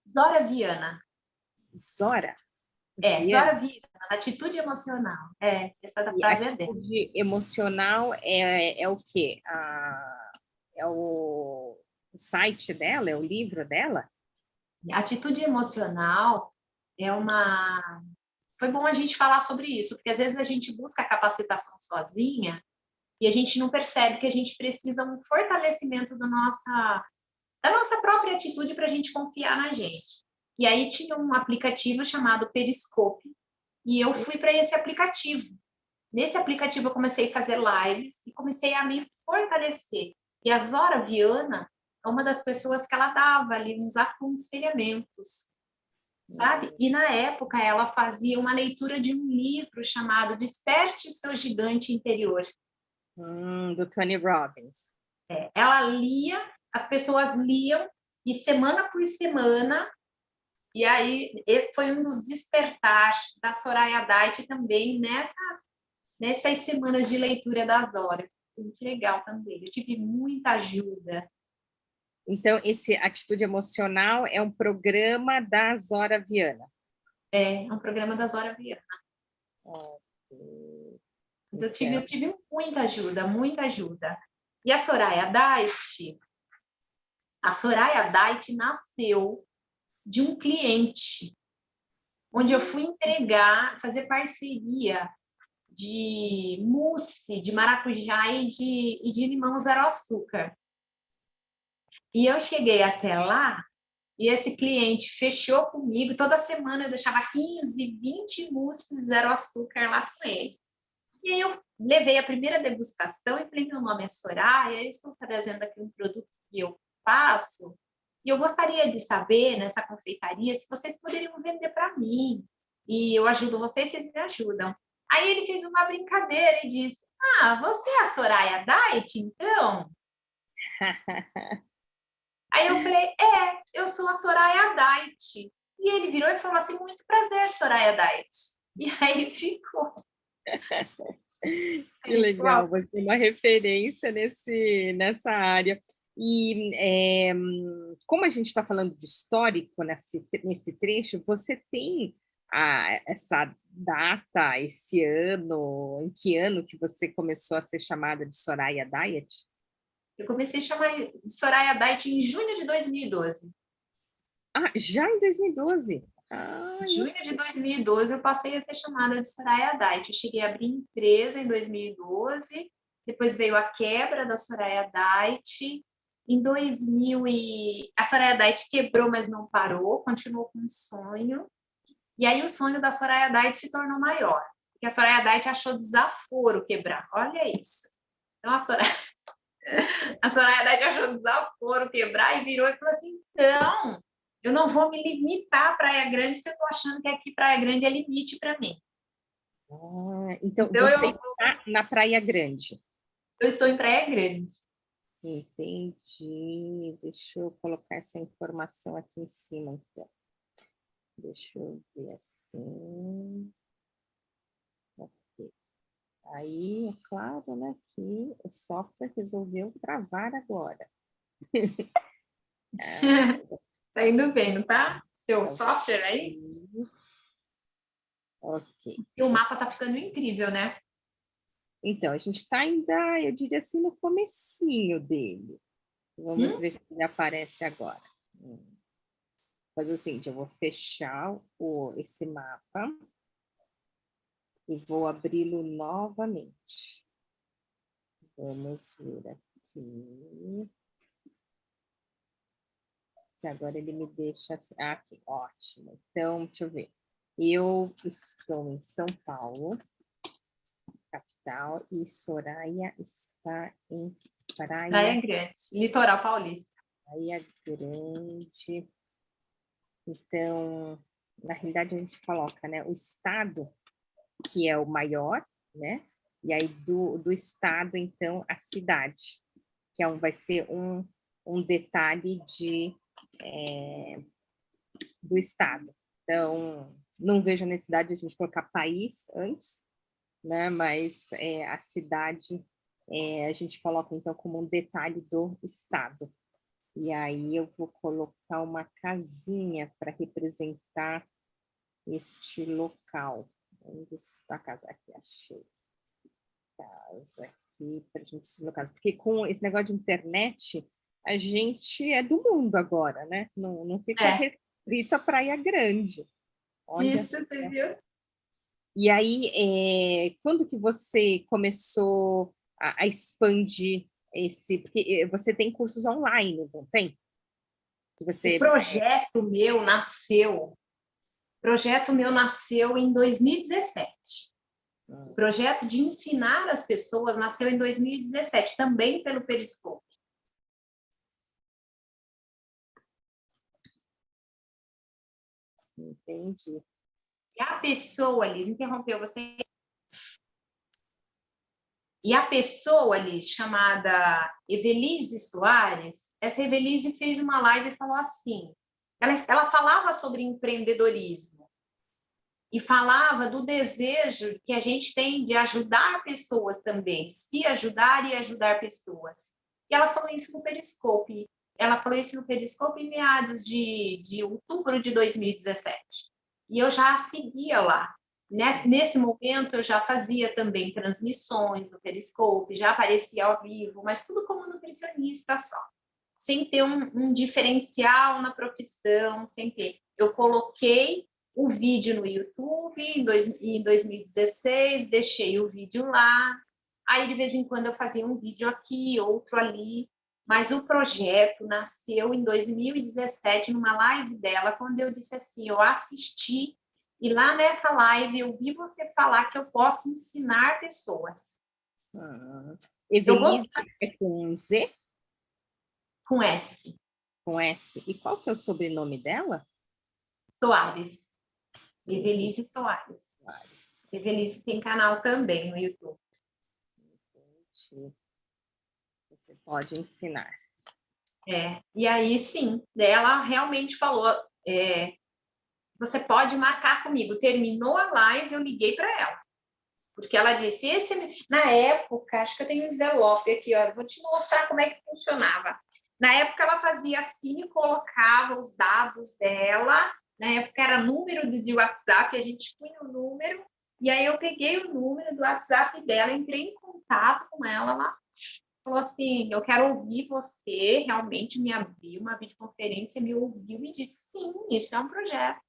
Speaker 2: Zora Viana.
Speaker 1: Zora?
Speaker 2: Zora Viana, atitude emocional. Essa frase é dela.
Speaker 1: Atitude emocional é o quê? É o site dela? É o livro dela?
Speaker 2: Atitude emocional é uma... Foi bom a gente falar sobre isso, porque às vezes a gente busca a capacitação sozinha e a gente não percebe que a gente precisa um fortalecimento da nossa própria atitude para a gente confiar na gente. E aí tinha um aplicativo chamado Periscope, e eu fui para esse aplicativo. Nesse aplicativo eu comecei a fazer lives e comecei a me fortalecer. E a Zora Viana é uma das pessoas que ela dava ali uns aconselhamentos, sabe? E na época ela fazia uma leitura de um livro chamado Desperte Seu Gigante Interior.
Speaker 1: Do Tony Robbins.
Speaker 2: Ela lia, as pessoas liam, e semana por semana, e aí foi um dos despertar da Soraya Diet também nessas semanas de leitura da Zora. Muito legal também, eu tive muita ajuda.
Speaker 1: Então, esse Atitude Emocional é um programa da Zora Viana?
Speaker 2: É um programa da Zora Viana. Mas eu tive muita ajuda, muita ajuda. E a Soraya Diet nasceu de um cliente, onde eu fui fazer parceria de mousse de maracujá e de limão zero açúcar. E eu cheguei até lá, e esse cliente fechou comigo, toda semana eu deixava 15, 20 mousses zero açúcar lá com ele. E aí eu levei a primeira degustação e falei, meu nome é Soraya, eu estou trazendo aqui um produto que eu faço, e eu gostaria de saber, nessa confeitaria, se vocês poderiam vender para mim. E eu ajudo vocês me ajudam. Aí ele fez uma brincadeira e disse, você é a Soraya Diet, então? Aí eu falei, eu sou a Soraya Dait. E ele virou e falou assim, muito prazer, Soraya Dait. E aí ficou.
Speaker 1: Que legal, você é uma referência nessa área. E como a gente está falando de histórico nesse trecho, você tem essa data, esse ano, em que ano que você começou a ser chamada de Soraya Dait?
Speaker 2: Eu comecei a chamar de Soraya Dait em junho de 2012.
Speaker 1: Ah, já em 2012?
Speaker 2: Em junho de 2012, eu passei a ser chamada de Soraya Dait. Eu cheguei a abrir empresa em 2012, depois veio a quebra da Soraya Dait. Em 2000, a Soraya Dait quebrou, mas não parou, continuou com um sonho. E aí o sonho da Soraya Dait se tornou maior, porque a Soraya Dait achou desaforo quebrar. Olha isso. Então, a Soraya Dait achou desaforo quebrar e virou e falou assim, então, eu não vou me limitar à Praia Grande se eu estou achando que aqui Praia Grande é limite para mim.
Speaker 1: Então você está na Praia Grande.
Speaker 2: Eu estou em Praia Grande.
Speaker 1: Entendi. Deixa eu colocar essa informação aqui em cima, então. Deixa eu ver assim. Ok. Aí, é claro, né, que o software resolveu travar agora.
Speaker 2: Tá indo bem, não tá? Seu software aí?
Speaker 1: Ok.
Speaker 2: E o mapa tá ficando incrível, né?
Speaker 1: Então, a gente está ainda, eu diria assim, no comecinho dele. Vamos ver se ele aparece agora. Faz o seguinte, eu vou fechar esse mapa e vou abri-lo novamente. Vamos ver aqui. Se agora ele me deixa assim. Ah, aqui, ótimo. Então, deixa eu ver. Eu estou em São Paulo, capital, e Soraya está em
Speaker 2: Praia Grande, litoral paulista.
Speaker 1: Praia Grande. Então, na realidade, a gente coloca, né, o estado, que é o maior, né? E aí do estado, então, a cidade, que vai ser um detalhe do estado. Então, não vejo a necessidade de a gente colocar país antes, né? Mas a cidade a gente coloca, então, como um detalhe do estado. E aí eu vou colocar uma casinha para representar este local. Onde está a casa? Aqui, achei. Casa aqui, para a gente se locar. Porque com esse negócio de internet, a gente é do mundo agora, né? Não fica restrito à Praia Grande. Olha
Speaker 2: isso, você viu?
Speaker 1: E aí, quando que você começou a expandir esse... Porque você tem cursos online, não tem? Que você...
Speaker 2: O projeto meu nasceu em 2017. O projeto de ensinar as pessoas nasceu em 2017, também pelo Periscope.
Speaker 1: Entendi.
Speaker 2: E a pessoa, Liz, interrompeu você. E a pessoa, Liz, chamada Evelise Soares, essa Evelise fez uma live e falou assim, ela falava sobre empreendedorismo e falava do desejo que a gente tem de ajudar pessoas também, se ajudar e ajudar pessoas. E ela falou isso no Periscope. Ela falou isso no Periscope em meados de outubro de 2017. E eu já a seguia lá. Nesse momento, eu já fazia também transmissões no Periscope, já aparecia ao vivo, mas tudo como nutricionista só. Sem ter um diferencial na profissão, sem ter. Eu coloquei o vídeo no YouTube em 2016, deixei o vídeo lá, aí de vez em quando eu fazia um vídeo aqui, outro ali, mas o projeto nasceu em 2017, numa live dela, quando eu disse assim, eu assisti, e lá nessa live eu vi você falar que eu posso ensinar pessoas.
Speaker 1: Evelise é com Z?
Speaker 2: Com S.
Speaker 1: Com S. E qual que é o sobrenome dela?
Speaker 2: Soares. Evelise Soares. Evelise tem canal também no YouTube.
Speaker 1: Você pode ensinar.
Speaker 2: E aí, sim, ela realmente falou, você pode marcar comigo. Terminou a live, eu liguei para ela. Porque ela disse, na época, acho que eu tenho um envelope aqui, ó, vou te mostrar como é que funcionava. Na época, ela fazia assim e colocava os dados dela. Na época, era número de WhatsApp, a gente punha o número. E aí, eu peguei o número do WhatsApp dela, entrei em contato com ela lá. Falou assim, eu quero ouvir você, realmente me abriu uma videoconferência, me ouviu e disse, sim, isso é um projeto.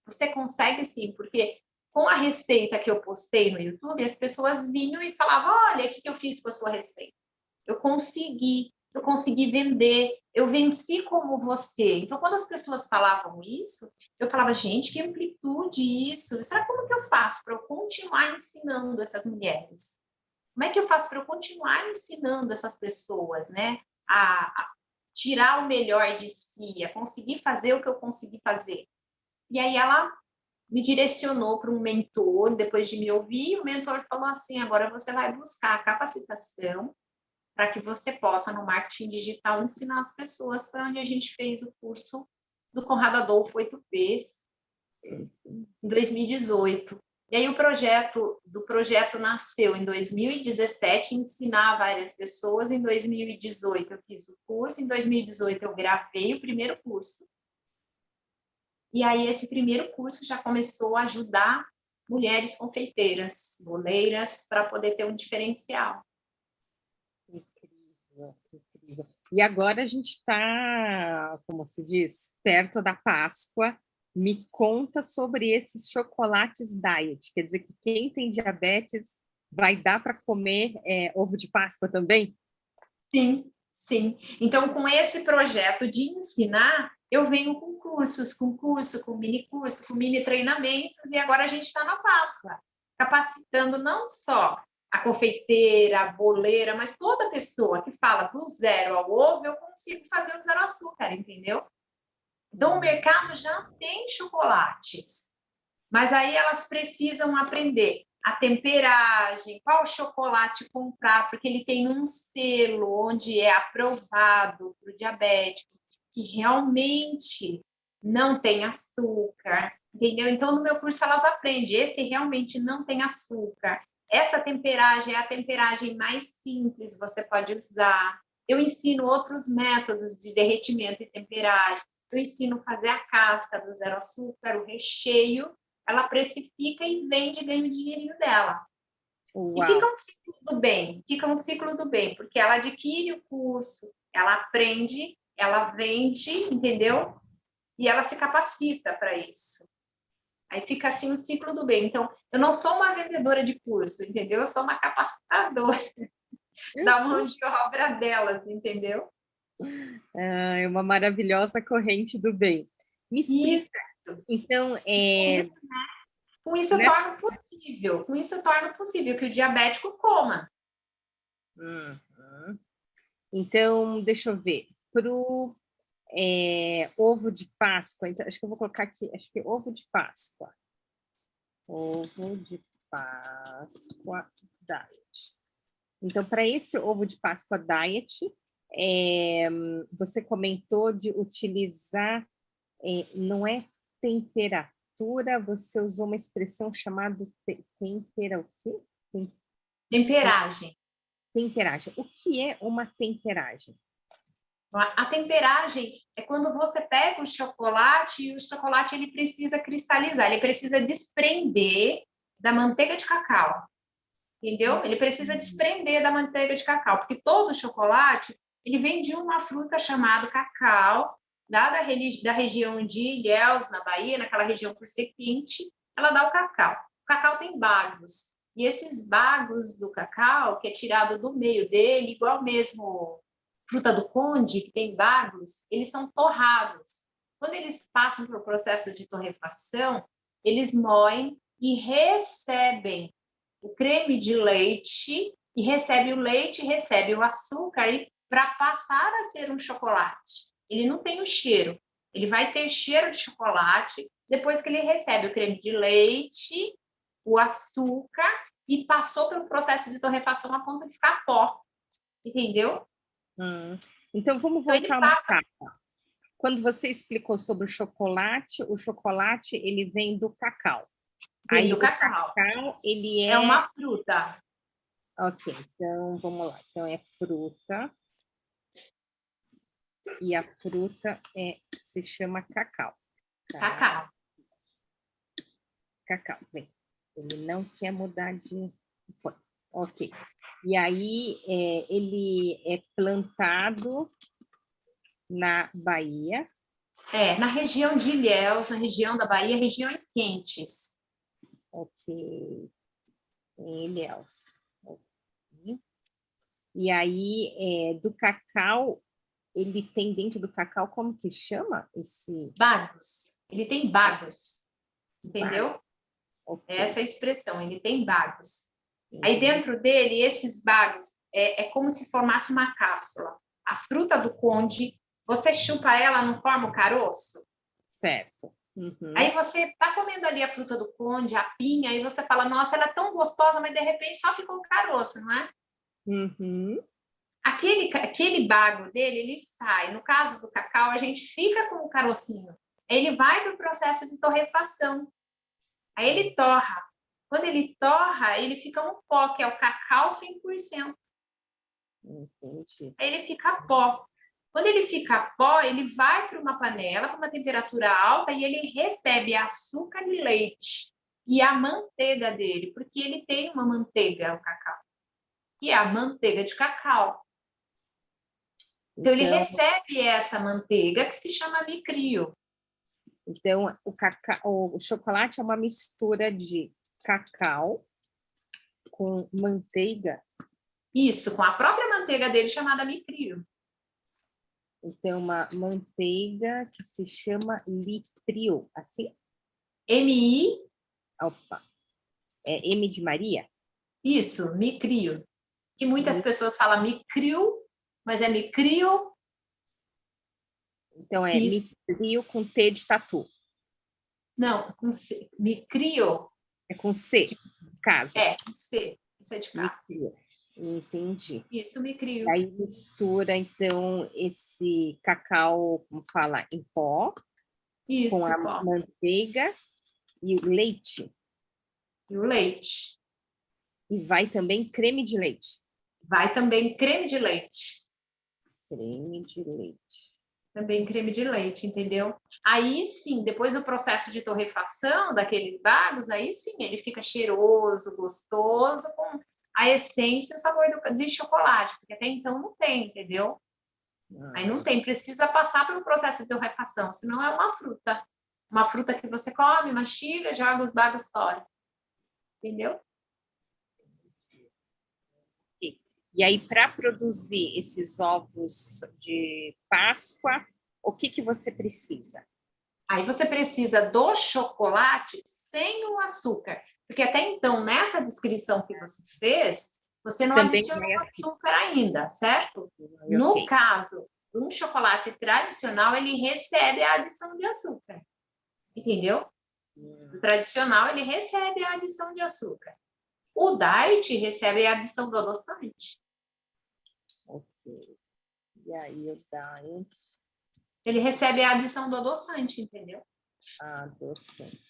Speaker 2: Você consegue sim, porque com a receita que eu postei no YouTube, as pessoas vinham e falavam, olha, o que eu fiz com a sua receita? Eu consegui vender, eu venci como você. Então, quando as pessoas falavam isso, eu falava, gente, que amplitude isso. Sabe como que eu faço para eu continuar ensinando essas mulheres? Como é que eu faço para eu continuar ensinando essas pessoas, né? A tirar o melhor de si, a conseguir fazer o que eu consegui fazer. E aí ela me direcionou para um mentor, depois de me ouvir, o mentor falou assim, agora você vai buscar a capacitação para que você possa, no marketing digital, ensinar as pessoas, para onde a gente fez o curso do Conrado Adolfo 8Ps, em 2018. E aí o projeto nasceu em 2017, ensinar várias pessoas. Em 2018 eu fiz o curso, em 2018 eu gravei o primeiro curso. E aí esse primeiro curso já começou a ajudar mulheres confeiteiras, boleiras, para poder ter um diferencial.
Speaker 1: Incrível, incrível. E agora a gente está, como se diz, perto da Páscoa. Me conta sobre esses chocolates diet. Quer dizer que quem tem diabetes vai dar para comer ovo de Páscoa também?
Speaker 2: Sim, sim. Então, com esse projeto de ensinar, eu venho com cursos, com mini curso, com mini treinamentos, e agora a gente está na Páscoa, capacitando não só a confeiteira, a boleira, mas toda pessoa que fala do zero ao ovo, eu consigo fazer o zero açúcar, entendeu? Então, o mercado já tem chocolates, mas aí elas precisam aprender a temperagem, qual chocolate comprar, porque ele tem um selo onde é aprovado para o diabético, que realmente não tem açúcar, entendeu? Então, no meu curso, elas aprendem, esse realmente não tem açúcar. Essa temperagem é a temperagem mais simples, você pode usar. Eu ensino outros métodos de derretimento e temperagem. Eu ensino a fazer a casca do zero açúcar, o recheio, ela precifica e vende, ganha o dinheirinho dela.
Speaker 1: Uau.
Speaker 2: E fica um ciclo do bem, porque ela adquire o curso, ela aprende, ela vende, entendeu? E ela se capacita para isso. Aí fica assim o ciclo do bem. Então, eu não sou uma vendedora de curso, entendeu? Eu sou uma capacitadora da mão de obra delas, entendeu?
Speaker 1: É uma maravilhosa corrente do bem. Me explica,
Speaker 2: Isso.
Speaker 1: então,
Speaker 2: Com isso eu torno possível que o diabético coma.
Speaker 1: Uhum. Então, deixa eu ver. Para o ovo de Páscoa, então, acho que eu vou colocar aqui, acho que ovo de Páscoa. Ovo de Páscoa Diet. Então, para esse ovo de Páscoa Diet, você comentou de utilizar, não é temperatura, você usou uma expressão chamada tempera o quê?
Speaker 2: Temperagem.
Speaker 1: Temperagem. O que é uma temperagem?
Speaker 2: A temperagem é quando você pega o chocolate e o chocolate ele precisa cristalizar, ele precisa desprender da manteiga de cacau, entendeu? Ele precisa desprender da manteiga de cacau, porque todo chocolate ele vem de uma fruta chamada cacau, da região de Ilhéus, na Bahia, naquela região por ser quente, ela dá o cacau. O cacau tem bagos, e esses bagos do cacau, que é tirado do meio dele, igual mesmo fruta do conde, que tem bagos, eles são torrados. Quando eles passam pelo processo de torrefação, eles moem e recebem o creme de leite, e recebe o leite, recebe o açúcar, para passar a ser um chocolate. Ele não tem o cheiro, ele vai ter cheiro de chocolate depois que ele recebe o creme de leite, o açúcar, e passou pelo processo de torrefação a ponto de ficar pó. Entendeu?
Speaker 1: Então, vamos
Speaker 2: Então, ele
Speaker 1: voltar uma
Speaker 2: passa
Speaker 1: etapa. Quando você explicou sobre o chocolate, ele vem do cacau.
Speaker 2: vem
Speaker 1: Aí,
Speaker 2: do
Speaker 1: o
Speaker 2: cacau.
Speaker 1: cacau, ele
Speaker 2: É
Speaker 1: é...
Speaker 2: uma fruta.
Speaker 1: Ok, então, vamos lá. Então, é fruta. E a fruta se chama cacau.
Speaker 2: Cacau.
Speaker 1: Cacau, bem. Ele não quer mudar de... Foi. Ok. E aí, ele é plantado na Bahia.
Speaker 2: Na região de Ilhéus, na região da Bahia, regiões quentes.
Speaker 1: Ok. Em Ilhéus. Ok. E aí, do cacau, ele tem dentro do cacau, como que chama esse?
Speaker 2: Bagos. Ele tem bagos. Entendeu?
Speaker 1: Bago. Okay.
Speaker 2: Essa é a expressão, ele tem bagos. Aí dentro dele, esses bagos, é como se formasse uma cápsula. A fruta do conde, você chupa ela, não forma o caroço?
Speaker 1: Certo. Uhum.
Speaker 2: Aí você está comendo ali a fruta do conde, a pinha, e você fala, nossa, ela é tão gostosa, mas de repente só ficou o caroço, não é?
Speaker 1: Uhum.
Speaker 2: Aquele bago dele, ele sai. No caso do cacau, a gente fica com o carocinho. Ele vai para o processo de torrefação. Aí ele torra. Quando ele torra, ele fica um pó, que é o cacau 100%.
Speaker 1: Entendi.
Speaker 2: Aí ele fica pó. Quando ele fica pó, ele vai para uma panela, para uma temperatura alta, e ele recebe açúcar e leite. E a manteiga dele, porque ele tem uma manteiga, o cacau. E é a manteiga de cacau. Então, ele recebe essa manteiga, que se chama micrio.
Speaker 1: Então, o chocolate é uma mistura de cacau com manteiga.
Speaker 2: Isso, com a própria manteiga dele, chamada micrio.
Speaker 1: Então, uma manteiga que se chama litrio, assim?
Speaker 2: M-I...
Speaker 1: Opa. É M de Maria?
Speaker 2: Isso, micrio. Que muitas pessoas falam micrio, mas é micrio.
Speaker 1: Então, é
Speaker 2: Isso.
Speaker 1: mitrio com T de tatu.
Speaker 2: Não, com C. Micrio.
Speaker 1: É com C, de casa.
Speaker 2: Com C. C de casa.
Speaker 1: Mitrio. Entendi.
Speaker 2: Isso, micrio.
Speaker 1: Aí mistura, então, esse cacau, como fala, em pó,
Speaker 2: Isso,
Speaker 1: com a
Speaker 2: pó.
Speaker 1: manteiga e o leite.
Speaker 2: E o leite.
Speaker 1: E vai também creme de leite.
Speaker 2: Vai também creme de leite.
Speaker 1: Creme de leite.
Speaker 2: Também creme de leite, entendeu? Aí sim, depois do processo de torrefação daqueles bagos, aí sim, ele fica cheiroso, gostoso, com a essência e o sabor de chocolate, porque até então não tem, entendeu? Aí não tem, precisa passar pelo processo de torrefação, senão é uma fruta. Uma fruta que você come, mastiga, joga os bagos fora. Entendeu?
Speaker 1: E aí, para produzir esses ovos de Páscoa, o que você precisa?
Speaker 2: Aí você precisa do chocolate sem o açúcar. Porque até então, nessa descrição que você fez, você não
Speaker 1: Também
Speaker 2: adicionou
Speaker 1: vai
Speaker 2: açúcar ainda, certo? No caso de um chocolate tradicional, ele recebe a adição de açúcar. Entendeu? O tradicional, ele recebe a adição de açúcar. O diet recebe a adição do adoçante.
Speaker 1: Ok. E aí o diet...
Speaker 2: Ele recebe a adição do adoçante, entendeu?
Speaker 1: Adoçante.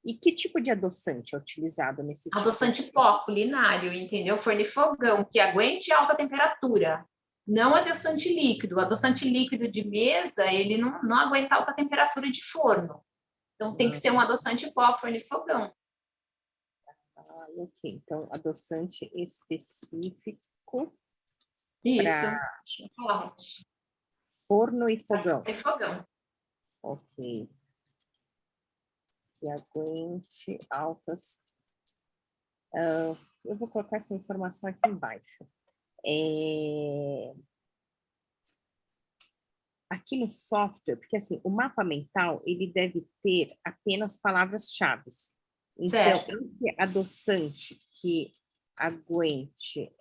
Speaker 1: E que tipo de adoçante é utilizado nesse tipo?
Speaker 2: Adoçante pó, culinário, entendeu? Forno e fogão, que aguente alta temperatura. Não adoçante líquido. O adoçante líquido de mesa, ele não aguenta alta temperatura de forno. Então, tem que ser um adoçante pó, forno e fogão.
Speaker 1: Ok. Então, adoçante específico
Speaker 2: Isso.
Speaker 1: para
Speaker 2: Chocolate.
Speaker 1: forno e fogão.
Speaker 2: Forno e fogão.
Speaker 1: Ok. Que aguente altas... eu vou colocar essa informação aqui embaixo. Aqui no software, porque assim, o mapa mental, ele deve ter apenas palavras-chave. Então,
Speaker 2: Certo.
Speaker 1: esse adoçante que aguente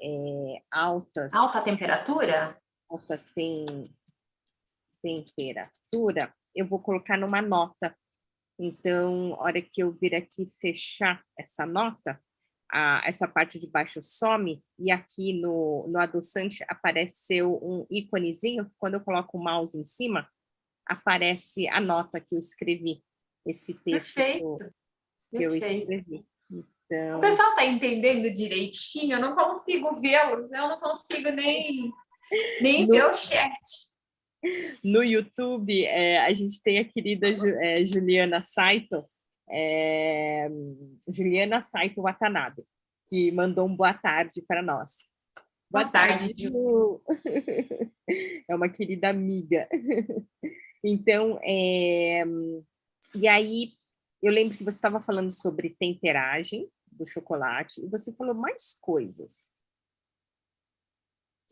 Speaker 1: alta
Speaker 2: temperatura?
Speaker 1: Alta temperatura, eu vou colocar numa nota. Então, a hora que eu vir aqui fechar essa nota, essa parte de baixo some, e aqui no adoçante apareceu um íconezinho, quando eu coloco o mouse em cima, aparece a nota que eu escrevi, esse texto
Speaker 2: Perfeito,
Speaker 1: que eu
Speaker 2: perfeito.
Speaker 1: escrevi.
Speaker 2: O
Speaker 1: Então,
Speaker 2: pessoal está entendendo direitinho? Eu não consigo vê-los, eu não consigo nem ver o chat.
Speaker 1: no YouTube, a gente tem a querida Juliana Saito, Juliana Saito Watanabe, que mandou um boa tarde para nós.
Speaker 2: Boa tarde,
Speaker 1: Ju. É uma querida amiga. Então, e aí, eu lembro que você estava falando sobre temperagem do chocolate, e você falou mais coisas.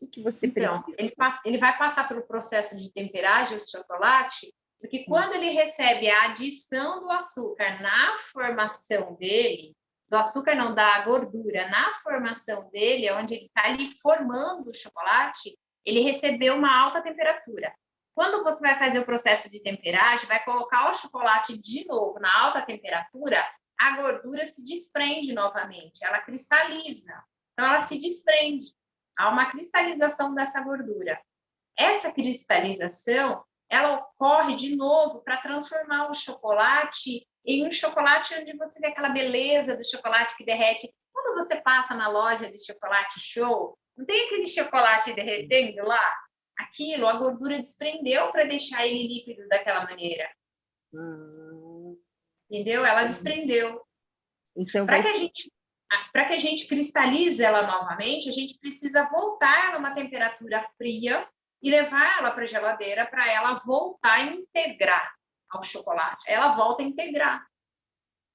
Speaker 1: O que você
Speaker 2: Então,
Speaker 1: precisa?
Speaker 2: ele vai passar pelo processo de temperagem, o chocolate, porque quando ele recebe a adição do açúcar na formação dele, do açúcar não, da gordura, na formação dele, onde ele está ali formando o chocolate, ele recebeu uma alta temperatura. Quando você vai fazer o processo de temperagem, vai colocar o chocolate de novo na alta temperatura, a gordura se desprende novamente, ela cristaliza. Então, ela se desprende. Há uma cristalização dessa gordura. Essa cristalização, ela ocorre de novo para transformar o chocolate em um chocolate onde você vê aquela beleza do chocolate que derrete. Quando você passa na loja de chocolate show, não tem aquele chocolate derretendo lá? Aquilo, a gordura desprendeu para deixar ele líquido daquela maneira. Entendeu? Ela desprendeu.
Speaker 1: Então,
Speaker 2: Para que a gente cristalize ela novamente, a gente precisa voltar ela a uma temperatura fria e levar ela para a geladeira para ela voltar a integrar ao chocolate. Ela volta a integrar.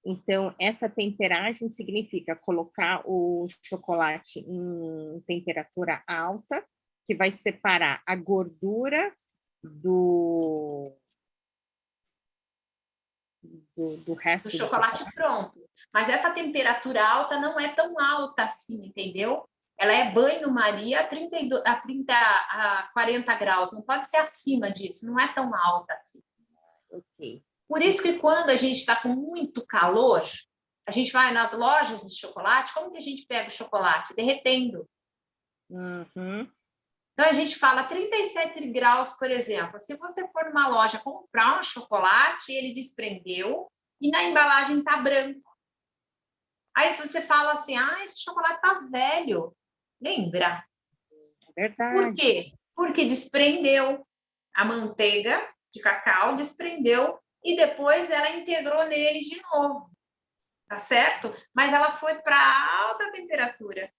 Speaker 1: Então, essa temperagem significa colocar o chocolate em temperatura alta, que vai separar a gordura do resto
Speaker 2: Do
Speaker 1: do
Speaker 2: chocolate pronto. Mas essa temperatura alta não é tão alta assim, entendeu? Ela é banho-maria a 40 graus, não pode ser acima disso, não é tão alta assim.
Speaker 1: Ok.
Speaker 2: Por isso que quando a gente está com muito calor, a gente vai nas lojas de chocolate, como que a gente pega o chocolate? Derretendo.
Speaker 1: Uhum.
Speaker 2: Então, a gente fala 37 graus, por exemplo. Se você for numa loja comprar um chocolate, ele desprendeu e na embalagem está branco. Aí você fala assim, esse chocolate está velho. Lembra?
Speaker 1: Verdade.
Speaker 2: Por quê? Porque desprendeu a manteiga de cacau, desprendeu e depois ela integrou nele de novo. Tá certo? Mas ela foi para alta temperatura.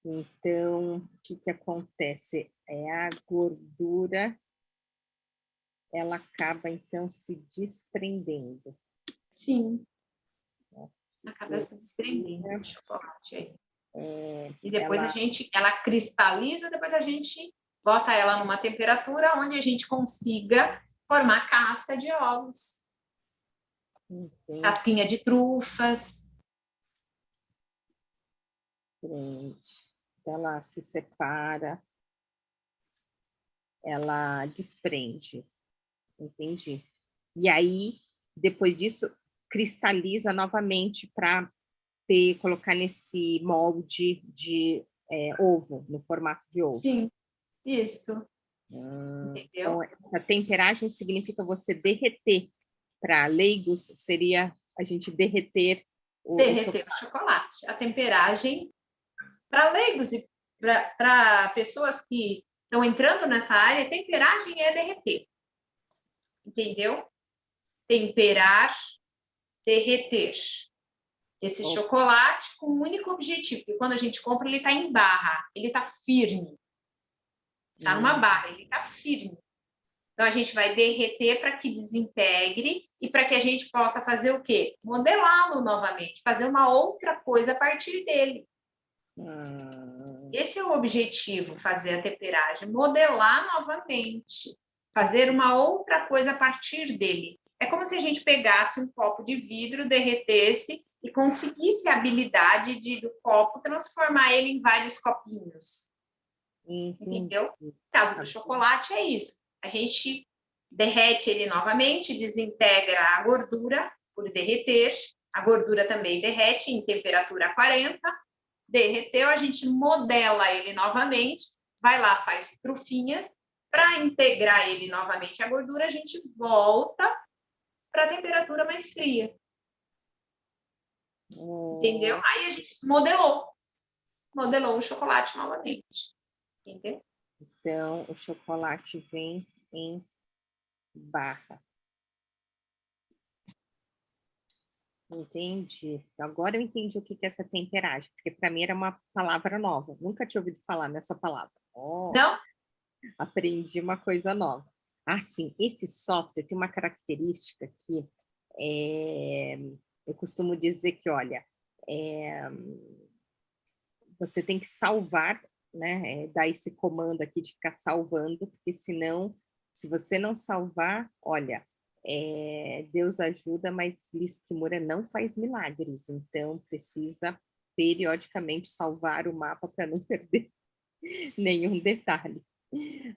Speaker 1: Então, o que acontece? A gordura, ela acaba, então, se desprendendo.
Speaker 2: Sim. Acaba se desprendendo do chocolate aí. E depois ela cristaliza, depois a gente bota ela numa temperatura onde a gente consiga formar casca de ovos.
Speaker 1: Entendi.
Speaker 2: Casquinha de trufas.
Speaker 1: Ela se separa, ela desprende. Entendi. E aí, depois disso, cristaliza novamente para colocar nesse molde de ovo, no formato de ovo.
Speaker 2: Sim, isso. Entendeu?
Speaker 1: Então, essa temperagem significa você derreter. Para leigos, seria a gente derreter o
Speaker 2: chocolate. A temperagem, para leigos e para pessoas que estão entrando nessa área, temperagem é derreter. Entendeu? Temperar, derreter. Esse chocolate com um único objetivo, porque quando a gente compra, ele está em barra, ele está firme. Está numa barra, ele está firme. Então, a gente vai derreter para que desintegre e para que a gente possa fazer o quê? Modelá-lo novamente, fazer uma outra coisa a partir dele. Esse é o objetivo, fazer a temperagem, modelar novamente, fazer uma outra coisa a partir dele. É como se a gente pegasse um copo de vidro, derretesse e conseguisse a habilidade do copo transformar ele em vários copinhos. Entendeu? No caso do chocolate é isso. A gente derrete ele novamente, desintegra a gordura por derreter A gordura também derrete em temperatura 40. Derreteu, a gente modela ele novamente, vai lá, faz trufinhas. Para integrar ele novamente à gordura, a gente volta para a temperatura mais fria. Entendeu? Aí a gente modelou o chocolate novamente. Entendeu?
Speaker 1: Então, o chocolate vem em barra. Entendi. Agora eu entendi o que é essa temperagem, porque para mim era uma palavra nova. Nunca tinha ouvido falar nessa palavra. Oh,
Speaker 2: Não?
Speaker 1: aprendi uma coisa nova. Ah, sim, esse software tem uma característica que eu costumo dizer que, olha, você tem que salvar, né? Dar esse comando aqui de ficar salvando, porque senão, se você não salvar, olha, Deus ajuda, mas Liz Kimura não faz milagres, então precisa periodicamente salvar o mapa para não perder nenhum detalhe.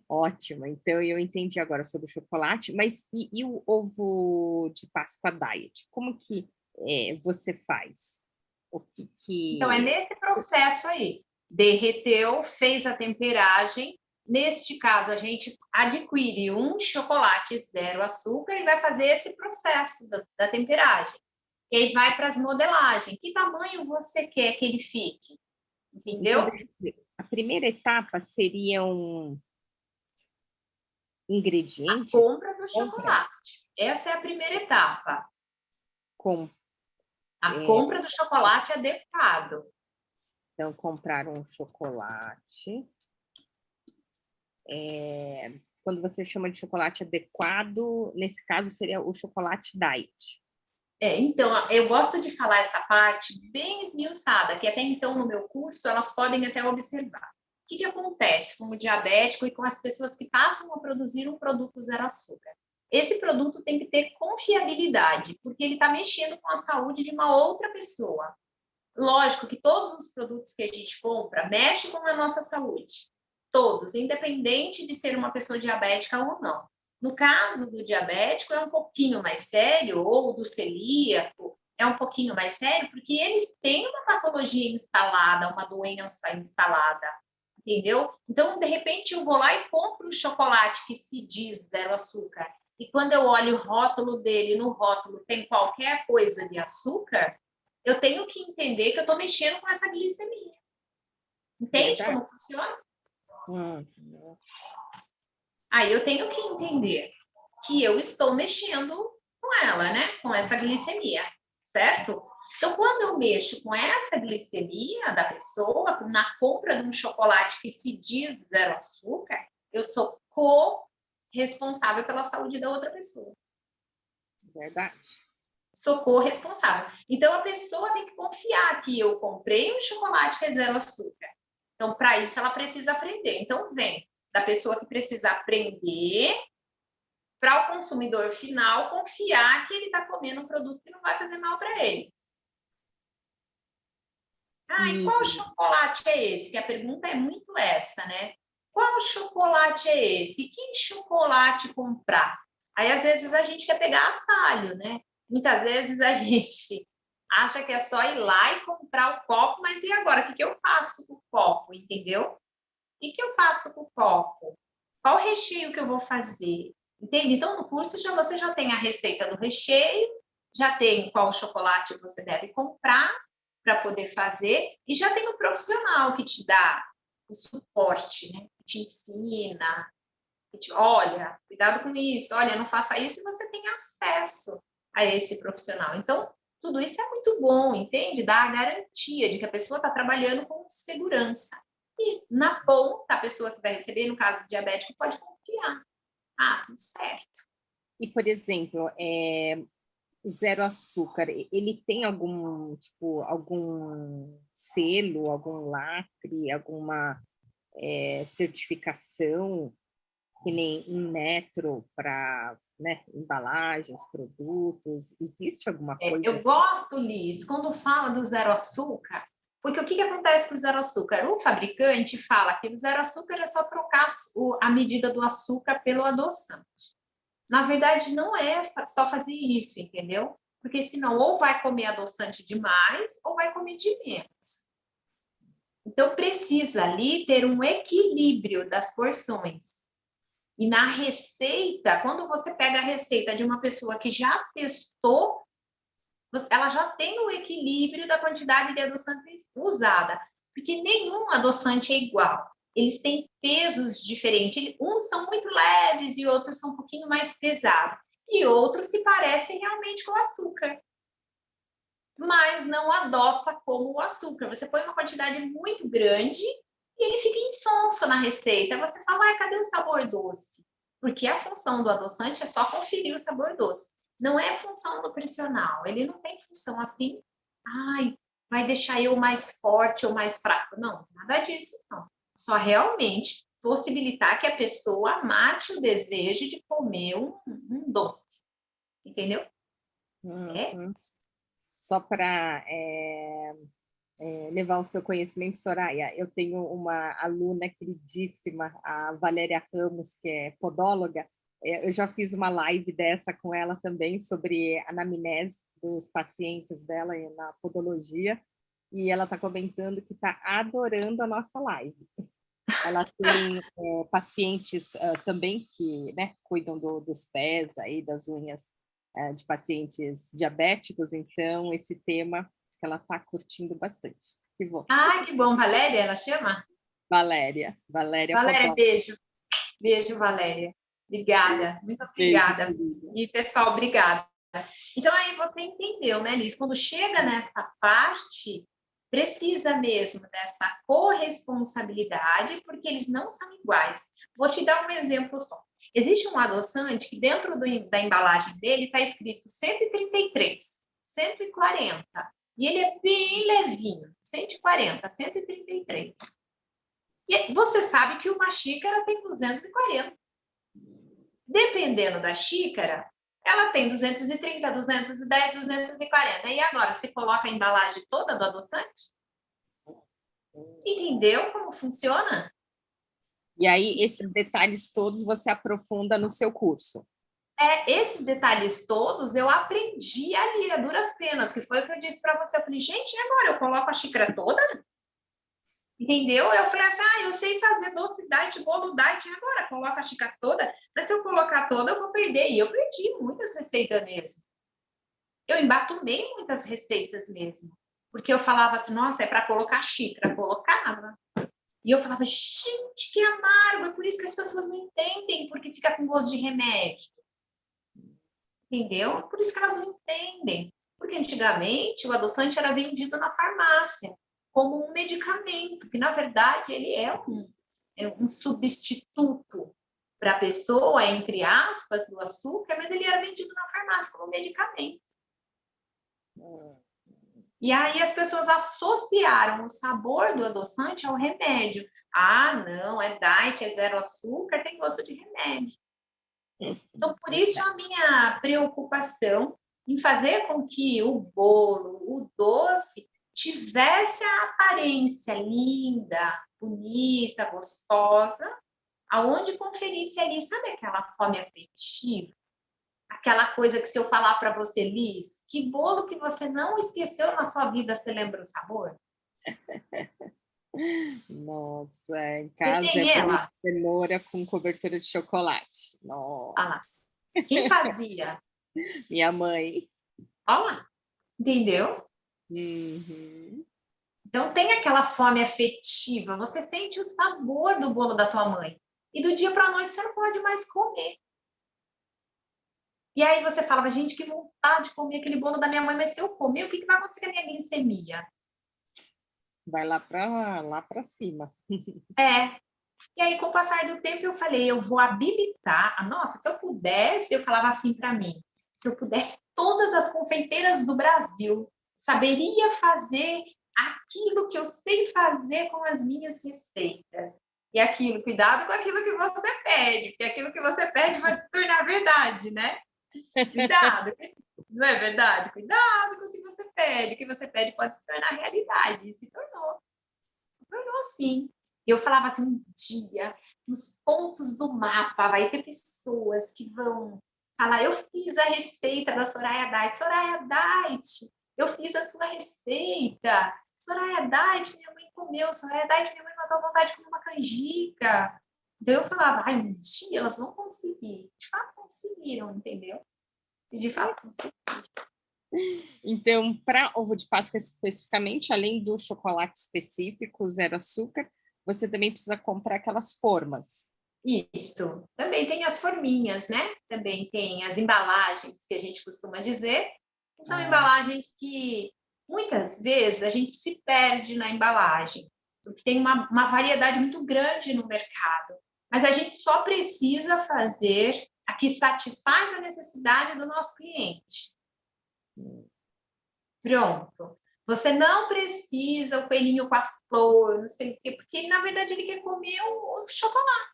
Speaker 1: Ótimo, então eu entendi agora sobre o chocolate, mas e o ovo de Páscoa Diet? Como que você faz? O que...
Speaker 2: Então, é nesse processo aí. Derreteu, fez a temperagem. Neste caso, a gente adquire um chocolate zero açúcar e vai fazer esse processo da temperagem. E aí vai para as modelagens. Que tamanho você quer que ele fique? Entendeu?
Speaker 1: Então, a primeira etapa seriam ingredientes?
Speaker 2: A compra do chocolate. Essa é a primeira etapa. A compra do chocolate adequado.
Speaker 1: Então, comprar um chocolate. Quando você chama de chocolate adequado, nesse caso seria o chocolate diet.
Speaker 2: Então, eu gosto de falar essa parte bem esmiuçada, que até então no meu curso elas podem até observar. O que acontece com o diabético e com as pessoas que passam a produzir um produto zero açúcar? Esse produto tem que ter confiabilidade, porque ele está mexendo com a saúde de uma outra pessoa. Lógico que todos os produtos que a gente compra mexem com a nossa saúde. Todos, independente de ser uma pessoa diabética ou não. No caso do diabético, é um pouquinho mais sério, ou do celíaco, é um pouquinho mais sério, porque eles têm uma patologia instalada, uma doença instalada, entendeu? Então, de repente, eu vou lá e compro um chocolate que se diz zero açúcar, e quando eu olho o rótulo dele, no rótulo tem qualquer coisa de açúcar, eu tenho que entender que eu estou mexendo com essa glicemia. Entende como funciona? Aí eu tenho que entender que eu estou mexendo com ela, né? Com essa glicemia, certo? Então, quando eu mexo com essa glicemia da pessoa, na compra de um chocolate que se diz zero açúcar, eu sou co-responsável pela saúde da outra pessoa.
Speaker 1: Verdade.
Speaker 2: Sou corresponsável. Então, a pessoa tem que confiar que eu comprei um chocolate que é zero açúcar. Então, para isso, ela precisa aprender. Então, vem da pessoa que precisa aprender para o consumidor final confiar que ele está comendo um produto que não vai fazer mal para ele. E qual chocolate é esse? Que a pergunta é muito essa, né? Qual chocolate é esse? Que chocolate comprar? Aí, às vezes, a gente quer pegar atalho, né? Muitas vezes a gente acha que é só ir lá e comprar o copo, mas e agora? O que eu faço com o copo, entendeu? O que eu faço com o copo? Qual recheio que eu vou fazer? Entende? Então, no curso você já tem a receita do recheio, já tem qual chocolate você deve comprar para poder fazer, e já tem o profissional que te dá o suporte, né? Que te ensina, que te, olha, cuidado com isso, olha, não faça isso, e você tem acesso a esse profissional. Então, tudo isso é muito bom, entende? Dá a garantia de que a pessoa está trabalhando com segurança. E na ponta, a pessoa que vai receber, no caso do diabético, pode confiar. Ah, tudo certo.
Speaker 1: E, por exemplo, zero açúcar, ele tem algum, tipo, algum selo, algum lacre, alguma certificação, que nem Inmetro para, né, embalagens, produtos? Existe alguma coisa?
Speaker 2: Eu gosto, Liz, quando fala do zero açúcar, porque o que acontece com o zero açúcar? O fabricante fala que o zero açúcar é só trocar a medida do açúcar pelo adoçante. Na verdade, não é só fazer isso, entendeu? Porque senão ou vai comer adoçante demais ou vai comer de menos. Então, precisa ali ter um equilíbrio das porções. E na receita, quando você pega a receita de uma pessoa que já testou, ela já tem o equilíbrio da quantidade de adoçante usada. Porque nenhum adoçante é igual. Eles têm pesos diferentes. Uns são muito leves e outros são um pouquinho mais pesados. E outros se parecem realmente com açúcar. Mas não adoça como o açúcar. Você põe uma quantidade muito grande e ele fica insonso na receita. Você fala, ai, cadê o sabor doce? Porque a função do adoçante é só conferir o sabor doce. Não é função nutricional. Ele não tem função assim, ai, vai deixar eu mais forte ou mais fraco. Não, nada disso, não. Só realmente possibilitar que a pessoa mate o desejo de comer um doce. Entendeu? É.
Speaker 1: Só para levar o seu conhecimento, Soraya, eu tenho uma aluna queridíssima, a Valéria Ramos, que é podóloga. Eu já fiz uma live dessa com ela também sobre anamnese dos pacientes dela na podologia, e ela está comentando que está adorando a nossa live. Ela tem pacientes também que, né, cuidam dos pés, aí, das unhas de pacientes diabéticos, então esse tema que ela está curtindo bastante. Que bom.
Speaker 2: Ai, que bom. Valéria, ela chama?
Speaker 1: Valéria
Speaker 2: Valéria, beijo. Beijo, Valéria. Obrigada, muito obrigada.
Speaker 1: Beijo,
Speaker 2: e, pessoal, obrigada. Então, aí você entendeu, né, Liz? Quando chega nessa parte, precisa mesmo dessa corresponsabilidade, porque eles não são iguais. Vou te dar um exemplo só. Existe um adoçante que dentro da embalagem dele está escrito 133, 140. E ele é bem levinho, 140, 133. E você sabe que uma xícara tem 240. Dependendo da xícara, ela tem 230, 210, 240. E agora, você coloca a embalagem toda do adoçante? Entendeu como funciona?
Speaker 1: E aí, esses detalhes todos você aprofunda no seu curso.
Speaker 2: Esses detalhes todos eu aprendi ali, a duras penas, que foi o que eu disse para você. Eu falei, gente, e agora? Eu coloco a xícara toda? Entendeu? Eu falei assim, eu sei fazer doce diet, bolo diet, e agora? Coloca a xícara toda? Mas se eu colocar toda, eu vou perder. E eu perdi muitas receitas mesmo. Eu embatumei muitas receitas mesmo. Porque eu falava assim, nossa, é para colocar xícara. Colocava. E eu falava, gente, que amargo. É por isso que as pessoas não entendem, porque fica com gosto de remédio. Entendeu? Por isso que elas não entendem. Porque antigamente o adoçante era vendido na farmácia como um medicamento, que na verdade ele é um substituto para a pessoa, entre aspas, do açúcar, mas ele era vendido na farmácia como medicamento. E aí as pessoas associaram o sabor do adoçante ao remédio. Ah, não, é diet, é zero açúcar, tem gosto de remédio. Então, por isso a minha preocupação em fazer com que o bolo, o doce, tivesse a aparência linda, bonita, gostosa, aonde conferisse ali, sabe aquela fome afetiva? Aquela coisa que se eu falar para você, Liz, que bolo que você não esqueceu na sua vida, você lembra o sabor?
Speaker 1: Nossa, em
Speaker 2: Você
Speaker 1: casa
Speaker 2: tem
Speaker 1: é bolo
Speaker 2: ela?
Speaker 1: de cenoura com cobertura de chocolate. Nossa.
Speaker 2: Olha lá. Quem fazia?
Speaker 1: Minha mãe.
Speaker 2: Olha lá. Entendeu?
Speaker 1: Uhum.
Speaker 2: Então, tem aquela fome afetiva, você sente o sabor do bolo da tua mãe. E do dia para a noite você não pode mais comer. E aí você fala, gente, que vontade de comer aquele bolo da minha mãe, mas se eu comer, o que vai acontecer com a minha glicemia?
Speaker 1: Vai lá para cima.
Speaker 2: E aí, com o passar do tempo, eu falei, eu vou habilitar. Nossa, se eu pudesse, eu falava assim para mim, se eu pudesse, todas as confeiteiras do Brasil saberia fazer aquilo que eu sei fazer com as minhas receitas. E aquilo, cuidado com aquilo que você pede, porque aquilo que você pede vai se tornar verdade, né? Cuidado, não é verdade? Cuidado com o que você pede. O que você pede pode se tornar realidade. E se tornou. Se tornou sim. E eu falava assim, um dia, nos pontos do mapa, vai ter pessoas que vão Fala, eu fiz a receita da Soraya Diet. Soraya Diet, eu fiz a sua receita. Soraya Diet, minha mãe comeu. Soraya Diet, minha mãe matou vontade de comer uma canjica. Então eu falava, ai, um dia elas vão conseguir. De fato conseguiram, entendeu? E de fato conseguiram.
Speaker 1: Então, para ovo de Páscoa especificamente, além do chocolate específico, zero açúcar, você também precisa comprar aquelas formas.
Speaker 2: Isso. Também tem as forminhas, né? Também tem as embalagens, que a gente costuma dizer. Que são embalagens que, muitas vezes, a gente se perde na embalagem, porque tem uma variedade muito grande no mercado. Mas a gente só precisa fazer a que satisfaz a necessidade do nosso cliente. Pronto. Você não precisa o coelhinho com a flor, não sei o quê, porque, na verdade, ele quer comer o chocolate.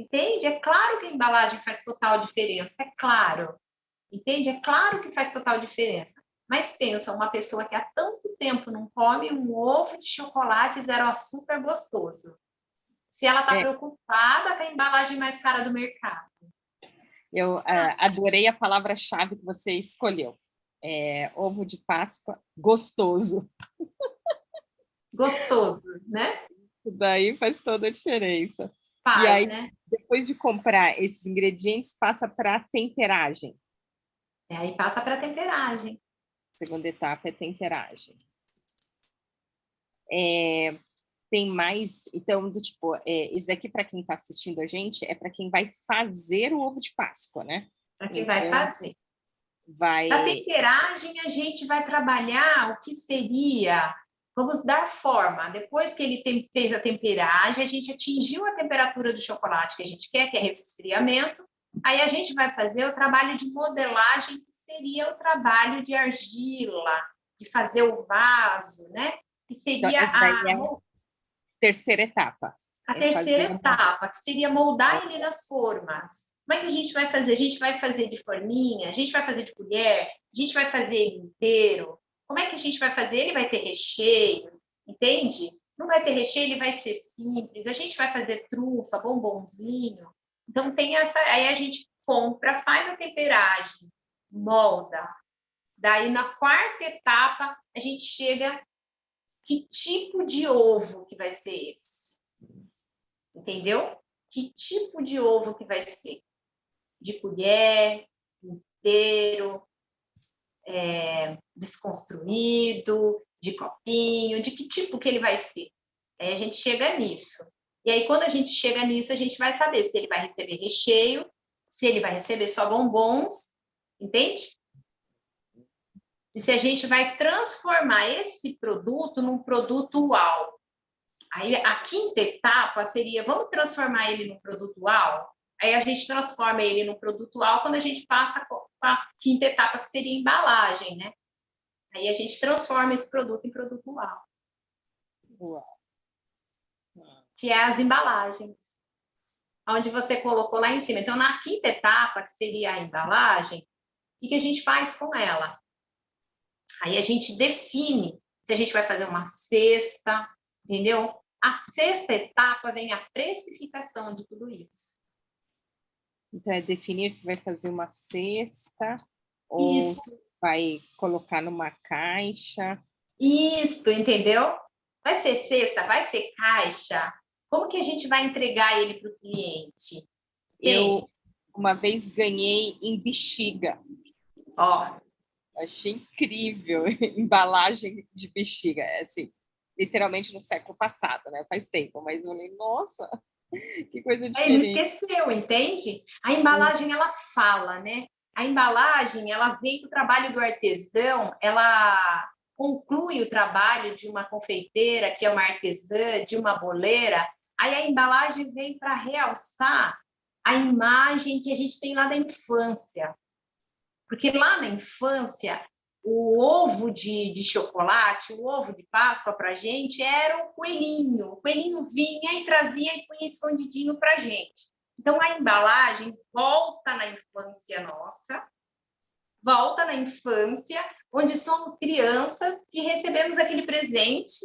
Speaker 2: Entende? É claro que a embalagem faz total diferença, é claro. Entende? É claro que faz total diferença. Mas pensa, uma pessoa que há tanto tempo não come um ovo de chocolate zero açúcar gostoso. Se ela está preocupada com a embalagem mais cara do mercado.
Speaker 1: Eu adorei a palavra-chave que você escolheu. Ovo de Páscoa gostoso.
Speaker 2: Gostoso, né?
Speaker 1: Isso daí faz toda a diferença.
Speaker 2: Faz,
Speaker 1: e aí,
Speaker 2: né?
Speaker 1: depois de comprar esses ingredientes, passa para a temperagem.
Speaker 2: Aí passa para a temperagem.
Speaker 1: Segunda etapa é temperagem. Tem mais, então, do tipo, isso daqui para quem está assistindo a gente é para quem vai fazer o ovo de Páscoa, né?
Speaker 2: Para quem vai fazer.
Speaker 1: Vai...
Speaker 2: Na temperagem, a gente vai trabalhar o que seria, vamos dar forma. Depois que ele fez a temperagem, a gente atingiu a temperatura do chocolate que a gente quer, que é resfriamento, aí a gente vai fazer o trabalho de modelagem, que seria o trabalho de argila, de fazer o vaso, né? Que seria
Speaker 1: a terceira etapa.
Speaker 2: A terceira etapa, que seria moldar ele nas formas. Como é que a gente vai fazer? A gente vai fazer de forminha, a gente vai fazer de colher, a gente vai fazer ele inteiro. Como é que a gente vai fazer? Ele vai ter recheio, entende? Não vai ter recheio, ele vai ser simples. A gente vai fazer trufa, bombonzinho. Então, tem essa... Aí a gente compra, faz a temperagem, molda. Daí, na quarta etapa, a gente chega... Que tipo de ovo que vai ser esse? Entendeu? Que tipo de ovo que vai ser? De colher, inteiro, desconstruído, de copinho, de que tipo que ele vai ser? Aí a gente chega nisso. E aí, quando a gente chega nisso, a gente vai saber se ele vai receber recheio, se ele vai receber só bombons, entende? E se a gente vai transformar esse produto num produto uau. Aí, a quinta etapa seria, vamos transformar ele num produto uau? Aí, a gente transforma ele num produto uau quando a gente passa para a quinta etapa, que seria a embalagem, né? Aí, a gente transforma esse produto em produto uau.
Speaker 1: Uau.
Speaker 2: Que é as embalagens. Onde você colocou lá em cima. Então, na quinta etapa, que seria a embalagem, o que a gente faz com ela? Aí, a gente define se a gente vai fazer uma cesta, entendeu? A sexta etapa vem a precificação de tudo isso.
Speaker 1: Então, é definir se vai fazer uma cesta ou vai colocar numa caixa.
Speaker 2: Isso, entendeu? Vai ser cesta, vai ser caixa. Como que a gente vai entregar ele para o cliente?
Speaker 1: Eu, uma vez, ganhei em bexiga.
Speaker 2: Ó.
Speaker 1: Achei incrível embalagem de bexiga. Assim, literalmente no século passado, né? Faz tempo, mas eu falei, nossa, que coisa diferente.
Speaker 2: Ele esqueceu, entende? A embalagem, ela fala, né? A embalagem, ela vem do trabalho do artesão, ela conclui o trabalho de uma confeiteira, que é uma artesã, de uma boleira. Aí a embalagem vem para realçar a imagem que a gente tem lá da infância. Porque lá na infância, o ovo de chocolate, o ovo de Páscoa para a gente era o coelhinho. O coelhinho vinha e trazia e punha escondidinho para a gente. Então, a embalagem volta na infância nossa, volta na infância, onde somos crianças que recebemos aquele presente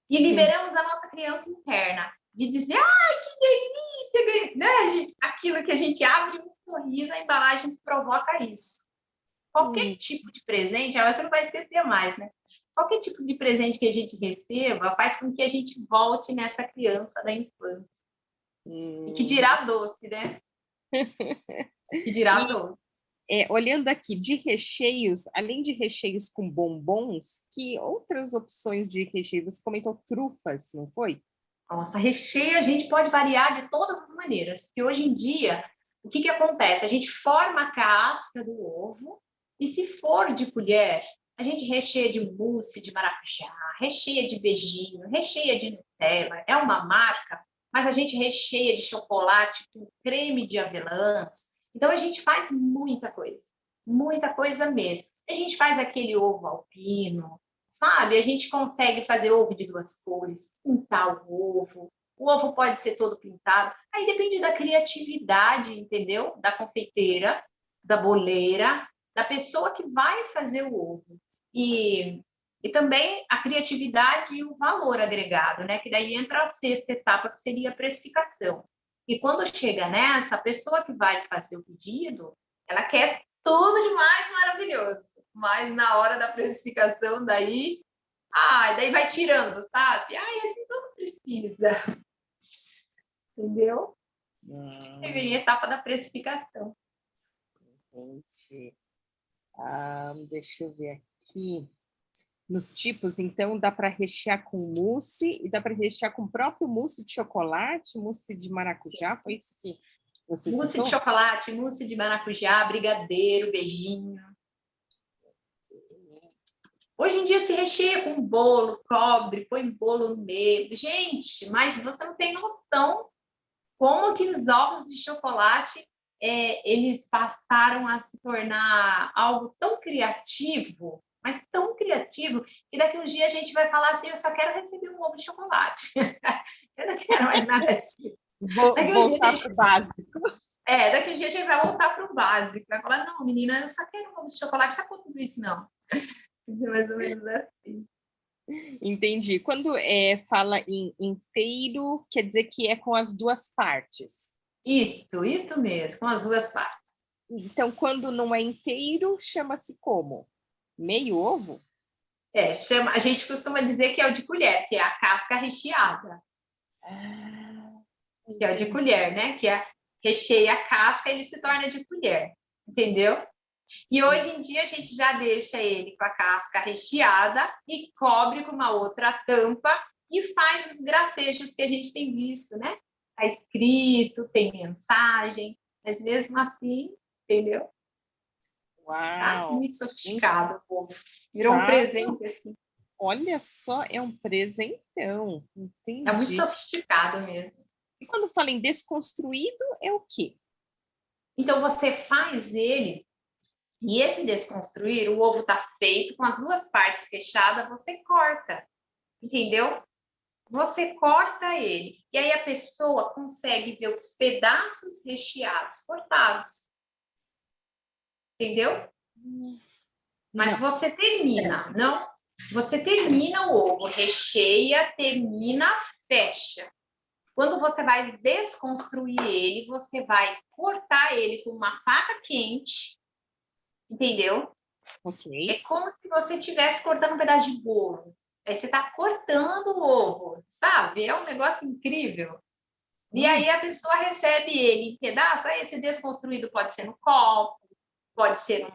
Speaker 2: e liberamos a nossa criança interna. De dizer, ai, que delícia, né? Aquilo que a gente abre sorriso, a embalagem provoca isso. Qualquer tipo de presente, você não vai esquecer mais, né? Qualquer tipo de presente que a gente receba faz com que a gente volte nessa criança da infância. E que dirá doce, né? Que dirá doce.
Speaker 1: Olhando aqui, de recheios, além de recheios com bombons, que outras opções de recheio? Você comentou trufas, não foi?
Speaker 2: Nossa, recheio a gente pode variar de todas as maneiras, porque hoje em dia, o que acontece? A gente forma a casca do ovo e, se for de colher, a gente recheia de mousse de maracujá, recheia de beijinho, recheia de Nutella, é uma marca, mas a gente recheia de chocolate com creme de avelãs. Então, a gente faz muita coisa mesmo. A gente faz aquele ovo alpino, sabe? A gente consegue fazer ovo de 2 cores, pintar o ovo pode ser todo pintado, aí depende da criatividade, entendeu? Da confeiteira, da boleira, da pessoa que vai fazer o ovo. E também a criatividade e o valor agregado, né? Que daí entra a 6ª etapa, que seria a precificação. E quando chega nessa, a pessoa que vai fazer o pedido, ela quer tudo de mais maravilhoso. Mas na hora da precificação, daí vai tirando, sabe? Esse então não precisa. Entendeu? Vem a etapa da precificação.
Speaker 1: Entendi. Deixa eu ver aqui. Nos tipos, então, dá para rechear com mousse e dá para rechear com o próprio mousse de chocolate, mousse de maracujá, foi isso que você citou?
Speaker 2: Mousse de chocolate, mousse de maracujá, brigadeiro, beijinho. Hoje em dia se recheia com bolo, cobre, põe bolo no meio. Gente, mas você não tem noção como que os ovos de chocolate eles passaram a se tornar algo tão criativo, mas tão criativo, que daqui um dia a gente vai falar assim, eu só quero receber um ovo de chocolate. Eu não quero mais nada disso.
Speaker 1: Voltar para o básico.
Speaker 2: Daqui um dia a gente vai voltar para o básico. Vai falar, não, menina, eu só quero um ovo de chocolate, não precisa tudo isso, não. Mais ou menos assim.
Speaker 1: Entendi. Quando fala em inteiro, quer dizer que é com as 2 partes.
Speaker 2: Isso mesmo, com as 2 partes.
Speaker 1: Então, quando não é inteiro, chama-se como? Meio ovo?
Speaker 2: A gente costuma dizer que é o de colher, que é a casca recheada. Que é o de colher, né? Que recheia a casca e ele se torna de colher. Entendeu? E hoje em dia a gente já deixa ele com a casca recheada e cobre com uma outra tampa e faz os gracejos que a gente tem visto, né? Tá escrito, tem mensagem, mas mesmo assim, entendeu?
Speaker 1: Uau!
Speaker 2: Tá muito sofisticado, povo. Virou um presente assim.
Speaker 1: Olha só, é um presentão. Entendi.
Speaker 2: É muito sofisticado mesmo.
Speaker 1: E quando fala em desconstruído, é o quê?
Speaker 2: Então você faz ele. E esse desconstruir, o ovo está feito com as 2 partes fechadas, você corta, entendeu? Você corta ele. E aí a pessoa consegue ver os pedaços recheados, cortados. Entendeu? Mas você termina, não? Você termina o ovo, recheia, termina, fecha. Quando você vai desconstruir ele, você vai cortar ele com uma faca quente, entendeu?
Speaker 1: Ok.
Speaker 2: É como se você estivesse cortando um pedaço de bolo. Aí você está cortando o ovo, sabe? É um negócio incrível. E aí a pessoa recebe ele em pedaços. Aí esse desconstruído pode ser no copo, pode ser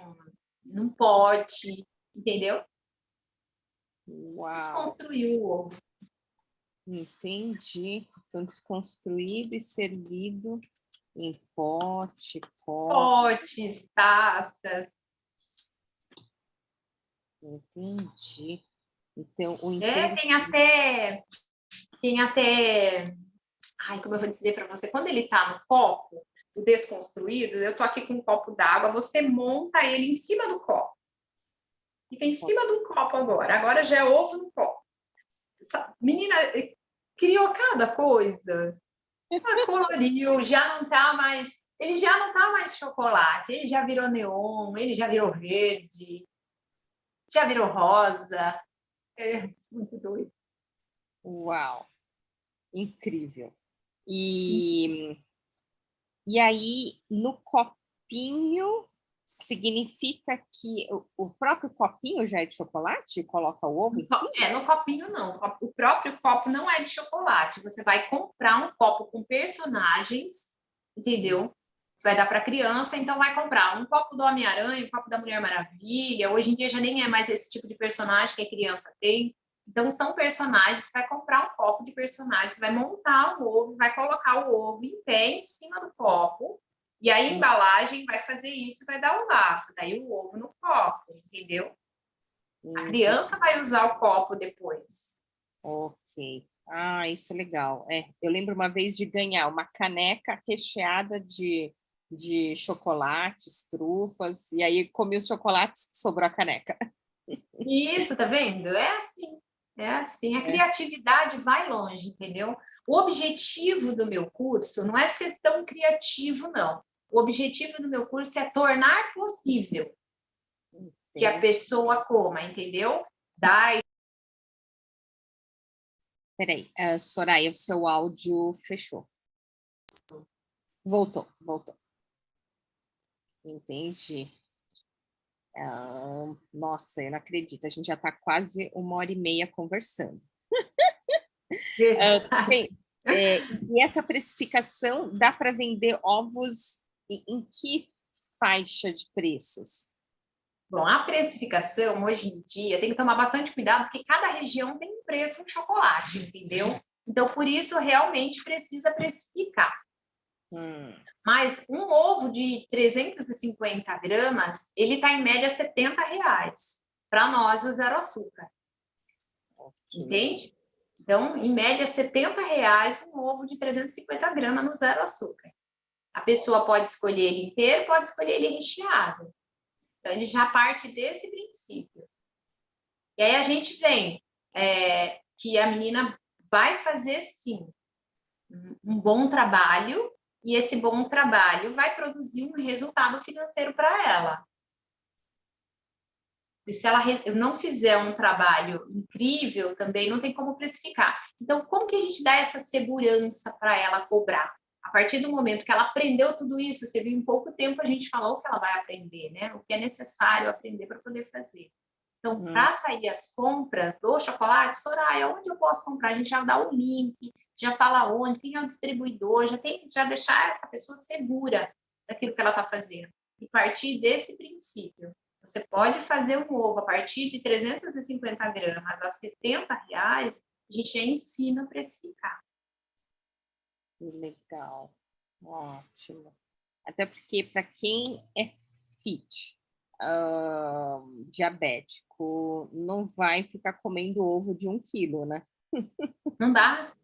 Speaker 2: num pote, entendeu?
Speaker 1: Uau!
Speaker 2: Desconstruiu o ovo.
Speaker 1: Entendi. Então, desconstruído e servido em pote, copo.
Speaker 2: Potes, taças.
Speaker 1: Entendi. Então, o inteiro...
Speaker 2: Tem até... Ai, como eu vou dizer para você? Quando ele está no copo, o desconstruído, eu estou aqui com um copo d'água, você monta ele em cima do copo. Fica em cima do copo agora. Agora já é ovo no copo. Menina, criou cada coisa. Coloriu, já não está mais... Ele já não está mais chocolate, ele já virou neon, ele já virou verde, já virou rosa. É muito doido.
Speaker 1: Uau! Incrível. E aí, no copinho significa que o próprio copinho já é de chocolate? Coloca o ovo em cima?
Speaker 2: No copinho não. O próprio copo não é de chocolate. Você vai comprar um copo com personagens, entendeu? Você vai dar para criança, então vai comprar um copo do Homem-Aranha, um copo da Mulher Maravilha. Hoje em dia já nem é mais esse tipo de personagem que a criança tem. Então são personagens, você vai comprar um copo de personagens, você vai montar o ovo, vai colocar o ovo em pé em cima do copo. E a embalagem vai fazer isso, vai dar o laço, daí o ovo no copo, entendeu? A criança vai usar o copo depois.
Speaker 1: Ok. Ah, isso é legal. Eu lembro uma vez de ganhar uma caneca recheada de chocolates, trufas, e aí comi os chocolates, sobrou a caneca.
Speaker 2: Isso, tá vendo? É assim, é assim. A criatividade vai longe, entendeu? O objetivo do meu curso não é ser tão criativo, não. O objetivo do meu curso é tornar possível que a pessoa coma, entendeu?
Speaker 1: Peraí, Soraya, o seu áudio fechou. Voltou. Entendi. Nossa, eu não acredito. A gente já está quase 1h30 conversando. E essa precificação, dá para vender ovos em que faixa de preços?
Speaker 2: Bom, a precificação, hoje em dia, tem que tomar bastante cuidado, porque cada região tem um preço no chocolate, entendeu? Então, por isso, realmente precisa precificar. Mas um ovo de 350 gramas, ele está em média R$70. Para nós, o zero açúcar. Entende? Então, em média, R$70 um ovo de 350 gramas no zero açúcar. A pessoa pode escolher ele inteiro, pode escolher ele recheado. Então, ele já parte desse princípio. E aí a gente vem que a menina vai fazer, sim, um bom trabalho, e esse bom trabalho vai produzir um resultado financeiro para ela. E se ela não fizer um trabalho incrível, também não tem como precificar. Então, como que a gente dá essa segurança para ela cobrar? A partir do momento que ela aprendeu tudo isso, você viu em pouco tempo a gente falou que ela vai aprender, né? O que é necessário aprender para poder fazer. Então, para sair as compras do chocolate, Soraya, onde eu posso comprar? A gente já dá o link, já fala onde, quem é o distribuidor, já deixar essa pessoa segura daquilo que ela está fazendo. E partir desse princípio. Você pode fazer um ovo a partir de 350 gramas a R$70, a gente já ensina a precificar.
Speaker 1: Legal, ótimo. Até porque para quem é fit, diabético, não vai ficar comendo ovo de 1 quilo, né?
Speaker 2: Não dá.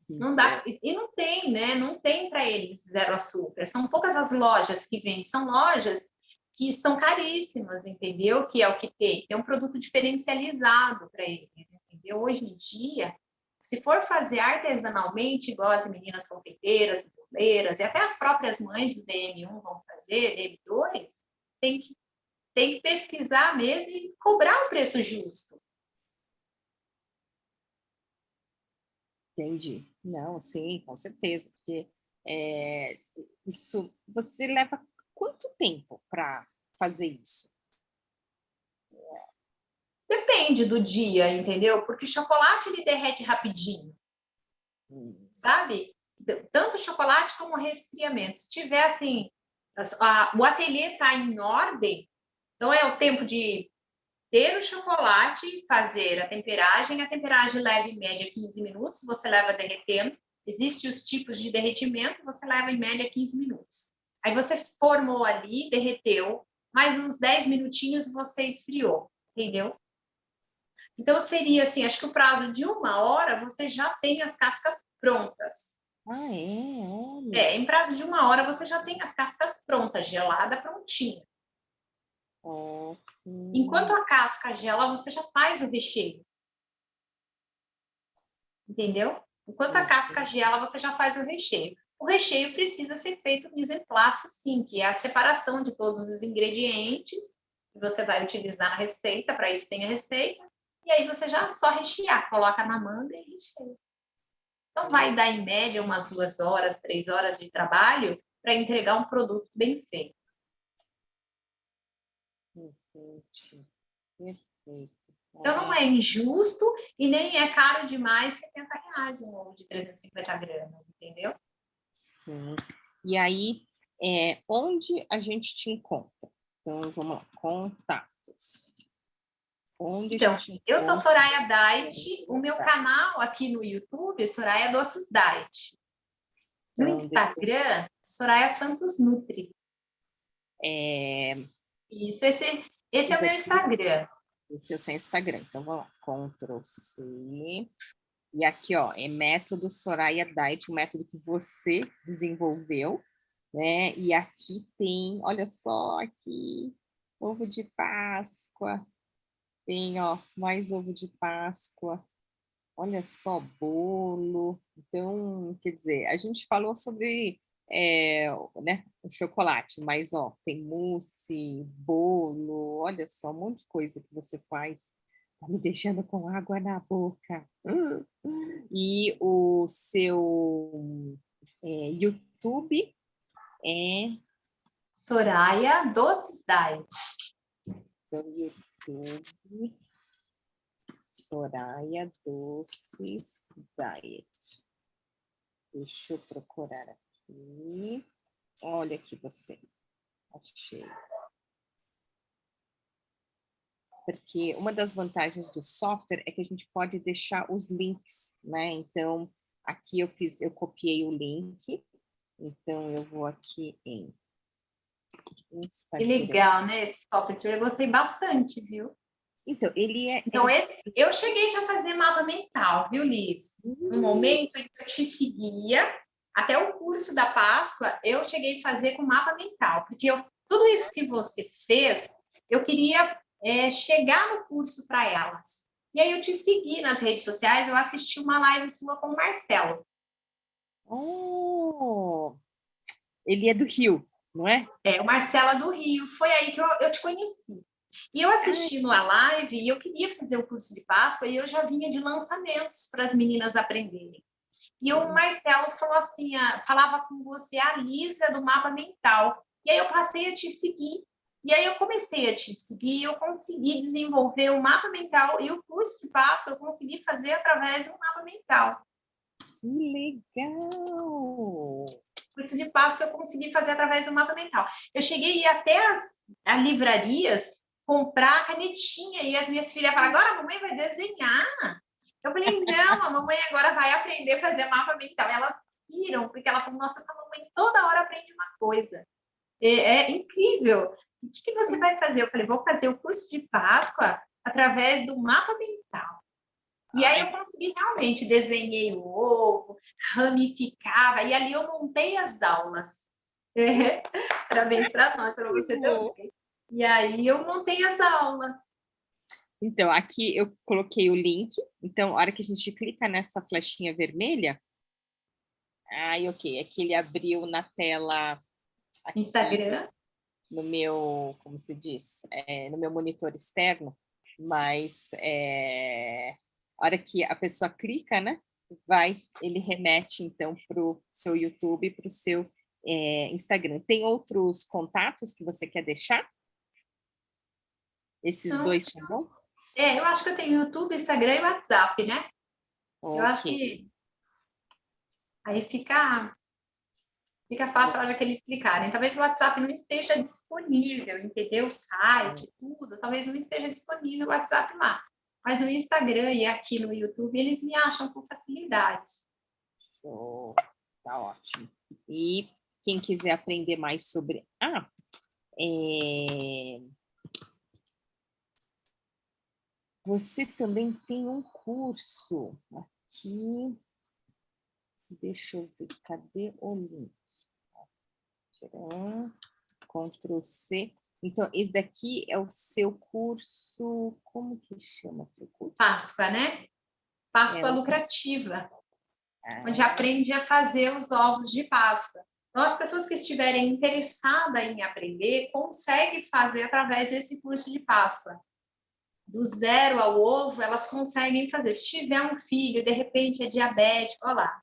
Speaker 2: Não dá, e não tem, né? Não tem para eles zero açúcar. São poucas as lojas que vendem, são lojas que são caríssimas, entendeu? Que é o que tem. Tem um produto diferencializado para eles, entendeu? Hoje em dia, se for fazer artesanalmente, igual as meninas confeiteiras, boleiras, e até as próprias mães do DM1 vão fazer, DM2, tem que pesquisar mesmo e cobrar um preço justo.
Speaker 1: Entendi. Não, sim, com certeza, porque isso, você leva quanto tempo para fazer isso?
Speaker 2: Depende do dia, entendeu? Porque chocolate ele derrete rapidinho, sabe? Tanto chocolate como resfriamento. Se tiver assim, o ateliê está em ordem, então é o tempo de ter o chocolate, fazer a temperagem leva em média 15 minutos, você leva derretendo. Existem os tipos de derretimento, você leva em média 15 minutos. Aí você formou ali, derreteu, mais uns 10 minutinhos você esfriou, entendeu? Então, seria assim, acho que o prazo de 1 hora você já tem as cascas prontas.
Speaker 1: Ah, é? Olha.
Speaker 2: Em prazo de 1 hora você já tem as cascas prontas, gelada, prontinha. Enquanto a casca gela, você já faz o recheio. Entendeu? Enquanto a casca gela, você já faz o recheio. O recheio precisa ser feito mise en place, sim, que é a separação de todos os ingredientes que você vai utilizar na receita, para isso tem a receita, e aí você já só rechear, coloca na manga e recheia. Então, vai dar, em média, umas 2 horas, 3 horas de trabalho para entregar um produto bem feito.
Speaker 1: Gente, perfeito.
Speaker 2: Então, não é injusto e nem é caro demais R$ 70 um ovo de 350 gramas, entendeu?
Speaker 1: Sim. E aí, onde a gente te encontra? Então, vamos lá, contatos. Onde
Speaker 2: Então,
Speaker 1: a gente
Speaker 2: eu sou
Speaker 1: encontra?
Speaker 2: Soraya Diet, o meu canal aqui no YouTube é Soraya Doces Diet. No
Speaker 1: Então,
Speaker 2: Instagram, Soraya Santos Nutri.
Speaker 1: É,
Speaker 2: Isso, esse é o meu
Speaker 1: aqui,
Speaker 2: Instagram.
Speaker 1: esse é o seu Instagram. Então, vamos lá, Ctrl C. E aqui, ó, é método Soraya Diet, o método que você desenvolveu, né? E aqui tem, olha só, aqui, ovo de Páscoa. Tem, ó, mais ovo de Páscoa. Olha só, bolo. Então, quer dizer, a gente falou sobre né, o chocolate, mas ó, tem mousse, bolo, olha só, um monte de coisa que você faz. Tá me deixando com água na boca. E o seu YouTube é
Speaker 2: Soraya Doces Diet.
Speaker 1: do YouTube Soraya Doces Diet. Deixa eu procurar aqui. Olha aqui você. Achei. Porque uma das vantagens do software é que a gente pode deixar os links, né? Então, aqui eu copiei o link. Então, eu vou aqui em
Speaker 2: Que
Speaker 1: Instagram.
Speaker 2: legal, né? Esse software eu gostei bastante, viu?
Speaker 1: Então, ele é...
Speaker 2: Então, eu cheguei já a fazer mapa mental, viu, Liz? No momento em que eu te seguia, até o curso da Páscoa, eu cheguei a fazer com mapa mental, porque tudo isso que você fez, eu queria chegar no curso para elas. E aí eu te segui nas redes sociais, eu assisti uma live sua com o Marcelo.
Speaker 1: Oh, ele é do Rio, não é?
Speaker 2: O Marcelo é do Rio, foi aí que eu te conheci. E eu assistindo a live, e eu queria fazer o curso de Páscoa, e eu já vinha de lançamentos para as meninas aprenderem. E o Marcelo falou assim, falava com você, a Lisa do Mapa Mental. E aí eu passei a te seguir. E aí eu comecei a te seguir, eu consegui desenvolver o Mapa Mental, e o curso de Páscoa eu consegui fazer através do Mapa Mental.
Speaker 1: Que legal!
Speaker 2: Curso de Páscoa eu consegui fazer através do Mapa Mental. Eu cheguei a ir até as livrarias comprar canetinha e as minhas filhas falaram, agora a mamãe vai desenhar. Eu falei, não, a mamãe agora vai aprender a fazer mapa mental. E elas viram, porque ela falou, nossa, a mamãe toda hora aprende uma coisa. É incrível. O que você vai fazer? Eu falei, vou fazer o curso de Páscoa através do mapa mental. E aí eu consegui realmente, desenhei o ovo, ramificava, e ali eu montei as aulas. Parabéns para nós, para você também. E aí eu montei as aulas.
Speaker 1: Então, aqui eu coloquei o link. Então, a hora que a gente clica nessa flechinha vermelha, ok, aqui ele abriu na tela aqui,
Speaker 2: Instagram.
Speaker 1: no meu, como se diz, no meu monitor externo, mas a hora que a pessoa clica, né, ele remete então para o seu YouTube, para o seu Instagram. Tem outros contatos que você quer deixar? Esses
Speaker 2: Então,
Speaker 1: dois, tá bom?
Speaker 2: eu acho que eu tenho YouTube, Instagram e WhatsApp, né?
Speaker 1: Okay.
Speaker 2: Eu acho que aí fica fácil a hora que eles explicarem. Talvez o WhatsApp não esteja disponível, entendeu? O site, tudo, talvez não esteja disponível o WhatsApp lá. Mas no Instagram e aqui no YouTube, eles me acham com facilidade.
Speaker 1: Show. Tá ótimo. E quem quiser aprender mais sobre... você também tem um curso aqui. Deixa eu ver, cadê o link? Ctrl C. Então, esse daqui é o seu curso... Como que chama seu curso?
Speaker 2: Páscoa, né? Páscoa lucrativa. Onde aprende a fazer os ovos de Páscoa. Então, as pessoas que estiverem interessadas em aprender, conseguem fazer através desse curso de Páscoa. Do zero ao ovo, elas conseguem fazer. Se tiver um filho, de repente é diabético, olha lá,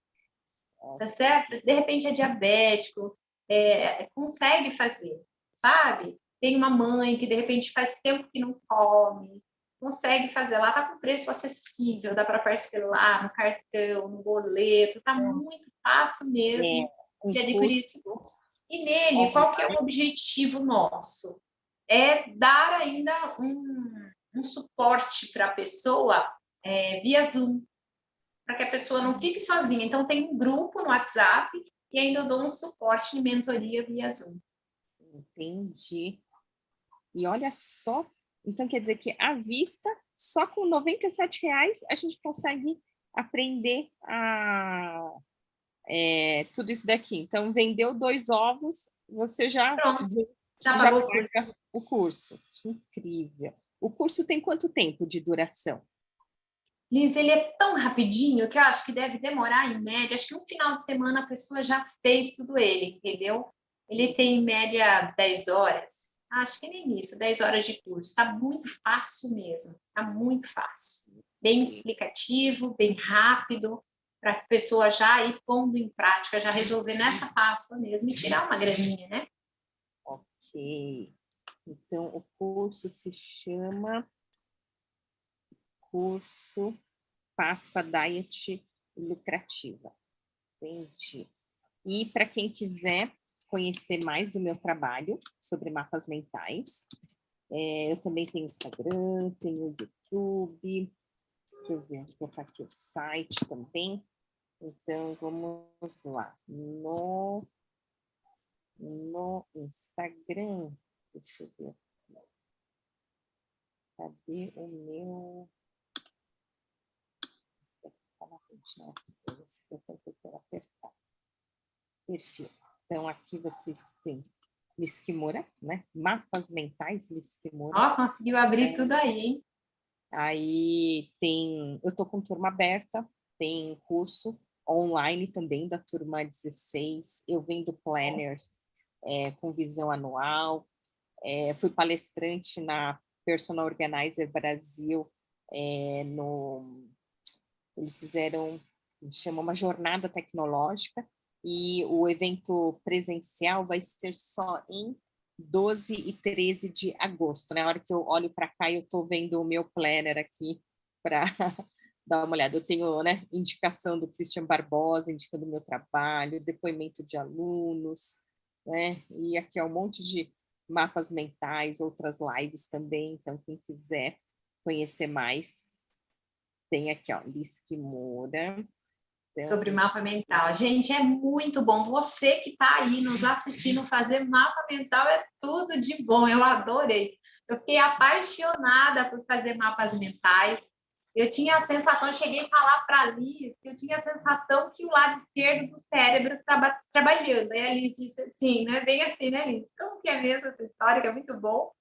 Speaker 2: tá certo? De repente é diabético, consegue fazer, sabe? tem uma mãe que de repente faz tempo que não come, consegue fazer lá, está com preço acessível, dá para parcelar no cartão, no boleto, está muito fácil mesmo de adquirir esse curso. E nele, qual que é o objetivo nosso? É dar ainda um suporte para a pessoa via Zoom, para que a pessoa não fique sozinha. Então, tem um grupo no WhatsApp e ainda eu dou um suporte de mentoria via Zoom.
Speaker 1: Entendi. E olha só, então quer dizer que à vista, só com R$ 97,00 a gente consegue aprender tudo isso daqui. Então, vendeu 2 ovos, você já
Speaker 2: pagou
Speaker 1: paga o curso. Que incrível. O curso tem quanto tempo de duração?
Speaker 2: Liz, ele é tão rapidinho que eu acho que deve demorar, em média, acho que um final de semana a pessoa já fez tudo ele, entendeu? Ele tem, em média, 10 horas. Acho que nem isso, 10 horas de curso. Está muito fácil mesmo, está muito fácil. Bem explicativo, bem rápido, para a pessoa já ir pondo em prática, já resolver nessa Páscoa mesmo e tirar uma graninha, né?
Speaker 1: Ok. Então, o curso se chama Curso Páscoa Diet Lucrativa. Entendi. E para quem quiser conhecer mais do meu trabalho sobre mapas mentais, eu também tenho Instagram, tenho YouTube, deixa eu ver, vou colocar aqui o site também. Então, vamos lá. No Instagram, deixa eu ver. Cadê o meu... Eu tenho apertar. Perfil. Então, aqui vocês têm Liz Kimura, né? Mapas Mentais, Liz Kimura.
Speaker 2: Ó, conseguiu abrir tudo aí, hein?
Speaker 1: Aí tem... Eu estou com turma aberta, tem curso online também da turma 16. Eu vendo planners com visão anual. Fui palestrante na Personal Organizer Brasil. Eles fizeram, chama uma jornada tecnológica, e o evento presencial vai ser só em 12 e 13 de agosto. Na hora que eu olho para cá, eu estou vendo o meu planner aqui para dar uma olhada. Eu tenho, né, indicação do Christian Barbosa, indicando o meu trabalho, depoimento de alunos, né? E aqui é um monte de mapas mentais, outras lives também. Então, quem quiser conhecer mais, tem aqui, ó, Liz Kimura.
Speaker 2: Sobre mapa mental. Gente, é muito bom. Você que está aí nos assistindo fazer mapa mental é tudo de bom. Eu adorei. Eu fiquei apaixonada por fazer mapas mentais. Eu tinha a sensação, eu cheguei a falar para a Liz, que eu tinha a sensação que o lado esquerdo do cérebro estava trabalhando. Aí a Liz disse assim, não é bem assim, né, Liz? Como que é mesmo essa história, que é muito bom?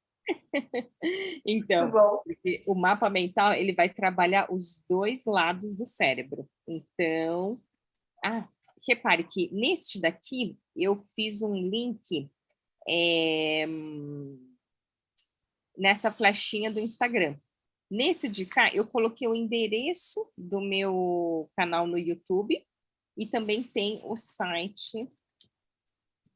Speaker 1: Então, porque o mapa mental, ele vai trabalhar os dois lados do cérebro. Então, repare que neste daqui, eu fiz um link nessa flechinha do Instagram. Nesse de cá, eu coloquei o endereço do meu canal no YouTube e também tem o site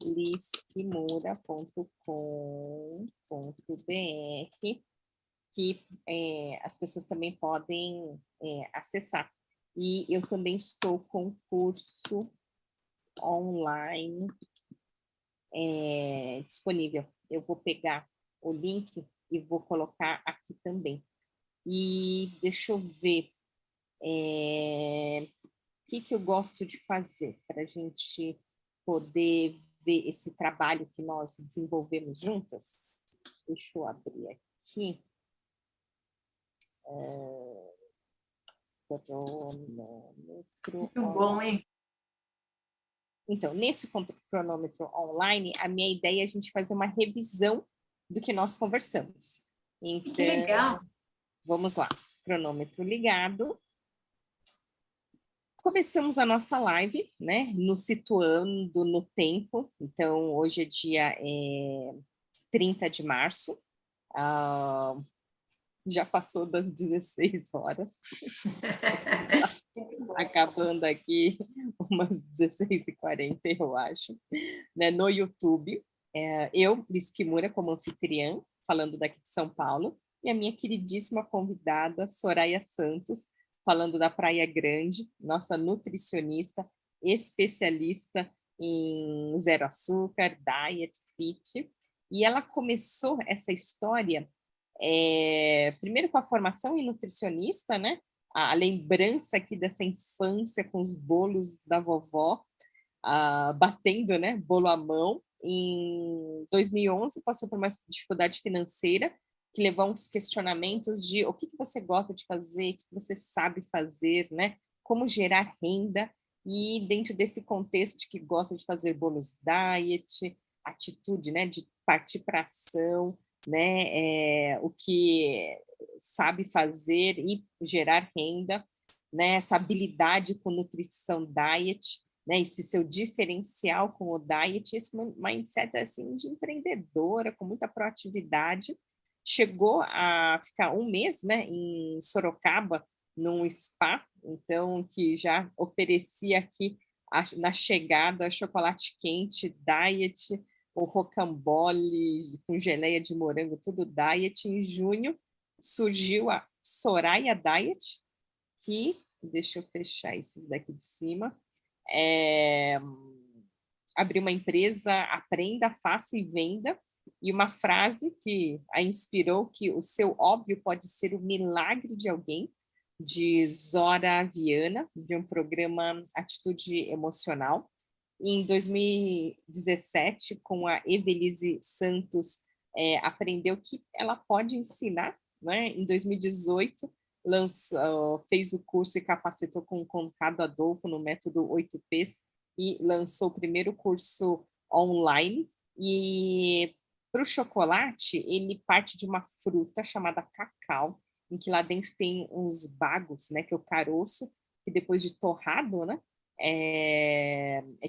Speaker 1: lizkimura.com.br, que as pessoas também podem acessar. E eu também estou com curso online disponível. Eu vou pegar o link e vou colocar aqui também. E deixa eu ver o que eu gosto de fazer para a gente poder ver esse trabalho que nós desenvolvemos juntas. Deixa eu abrir aqui.
Speaker 2: Muito bom, hein?
Speaker 1: Então, nesse cronômetro online, a minha ideia é a gente fazer uma revisão do que nós conversamos. Então,
Speaker 2: que legal!
Speaker 1: Vamos lá. Cronômetro ligado. Começamos a nossa live, né? Nos situando no tempo. Então, hoje é dia 30 de março. Já passou das 16 horas. Acabando aqui umas 16h40, eu acho, né, no YouTube. Eu, Liz Kimura, como anfitriã, falando daqui de São Paulo, e a minha queridíssima convidada, Soraya Santos, falando da Praia Grande, nossa nutricionista, especialista em zero açúcar, diet, fit, e ela começou essa história primeiro com a formação em nutricionista, né? A lembrança aqui dessa infância com os bolos da vovó, batendo, né? Bolo à mão. Em 2011, passou por uma dificuldade financeira que levou a uns questionamentos de o que você gosta de fazer, o que você sabe fazer, né? Como gerar renda. E dentro desse contexto de que gosta de fazer bolos diet, atitude, né? De partir para ação, né? O que sabe fazer e gerar renda, né? Essa habilidade com nutrição diet, né? Esse seu diferencial com o diet, esse mindset assim de empreendedora, com muita proatividade, chegou a ficar um mês, né? Em Sorocaba, num spa, então que já oferecia aqui na chegada chocolate quente, diet, o rocambole com geleia de morango, tudo diet. Em junho surgiu a Soraya Diet, que, deixa eu fechar esses daqui de cima, abriu uma empresa, aprenda, faça e venda, e uma frase que a inspirou, que o seu óbvio pode ser o milagre de alguém, de Zora Viana, de um programa Atitude Emocional. Em 2017, com a Evelise Santos, aprendeu que ela pode ensinar, né? Em 2018, fez o curso e capacitou com o Conrado Adolfo no método 8Ps e lançou o primeiro curso online. E para o chocolate, ele parte de uma fruta chamada cacau, em que lá dentro tem uns bagos, né, que é o caroço, que depois de torrado, né,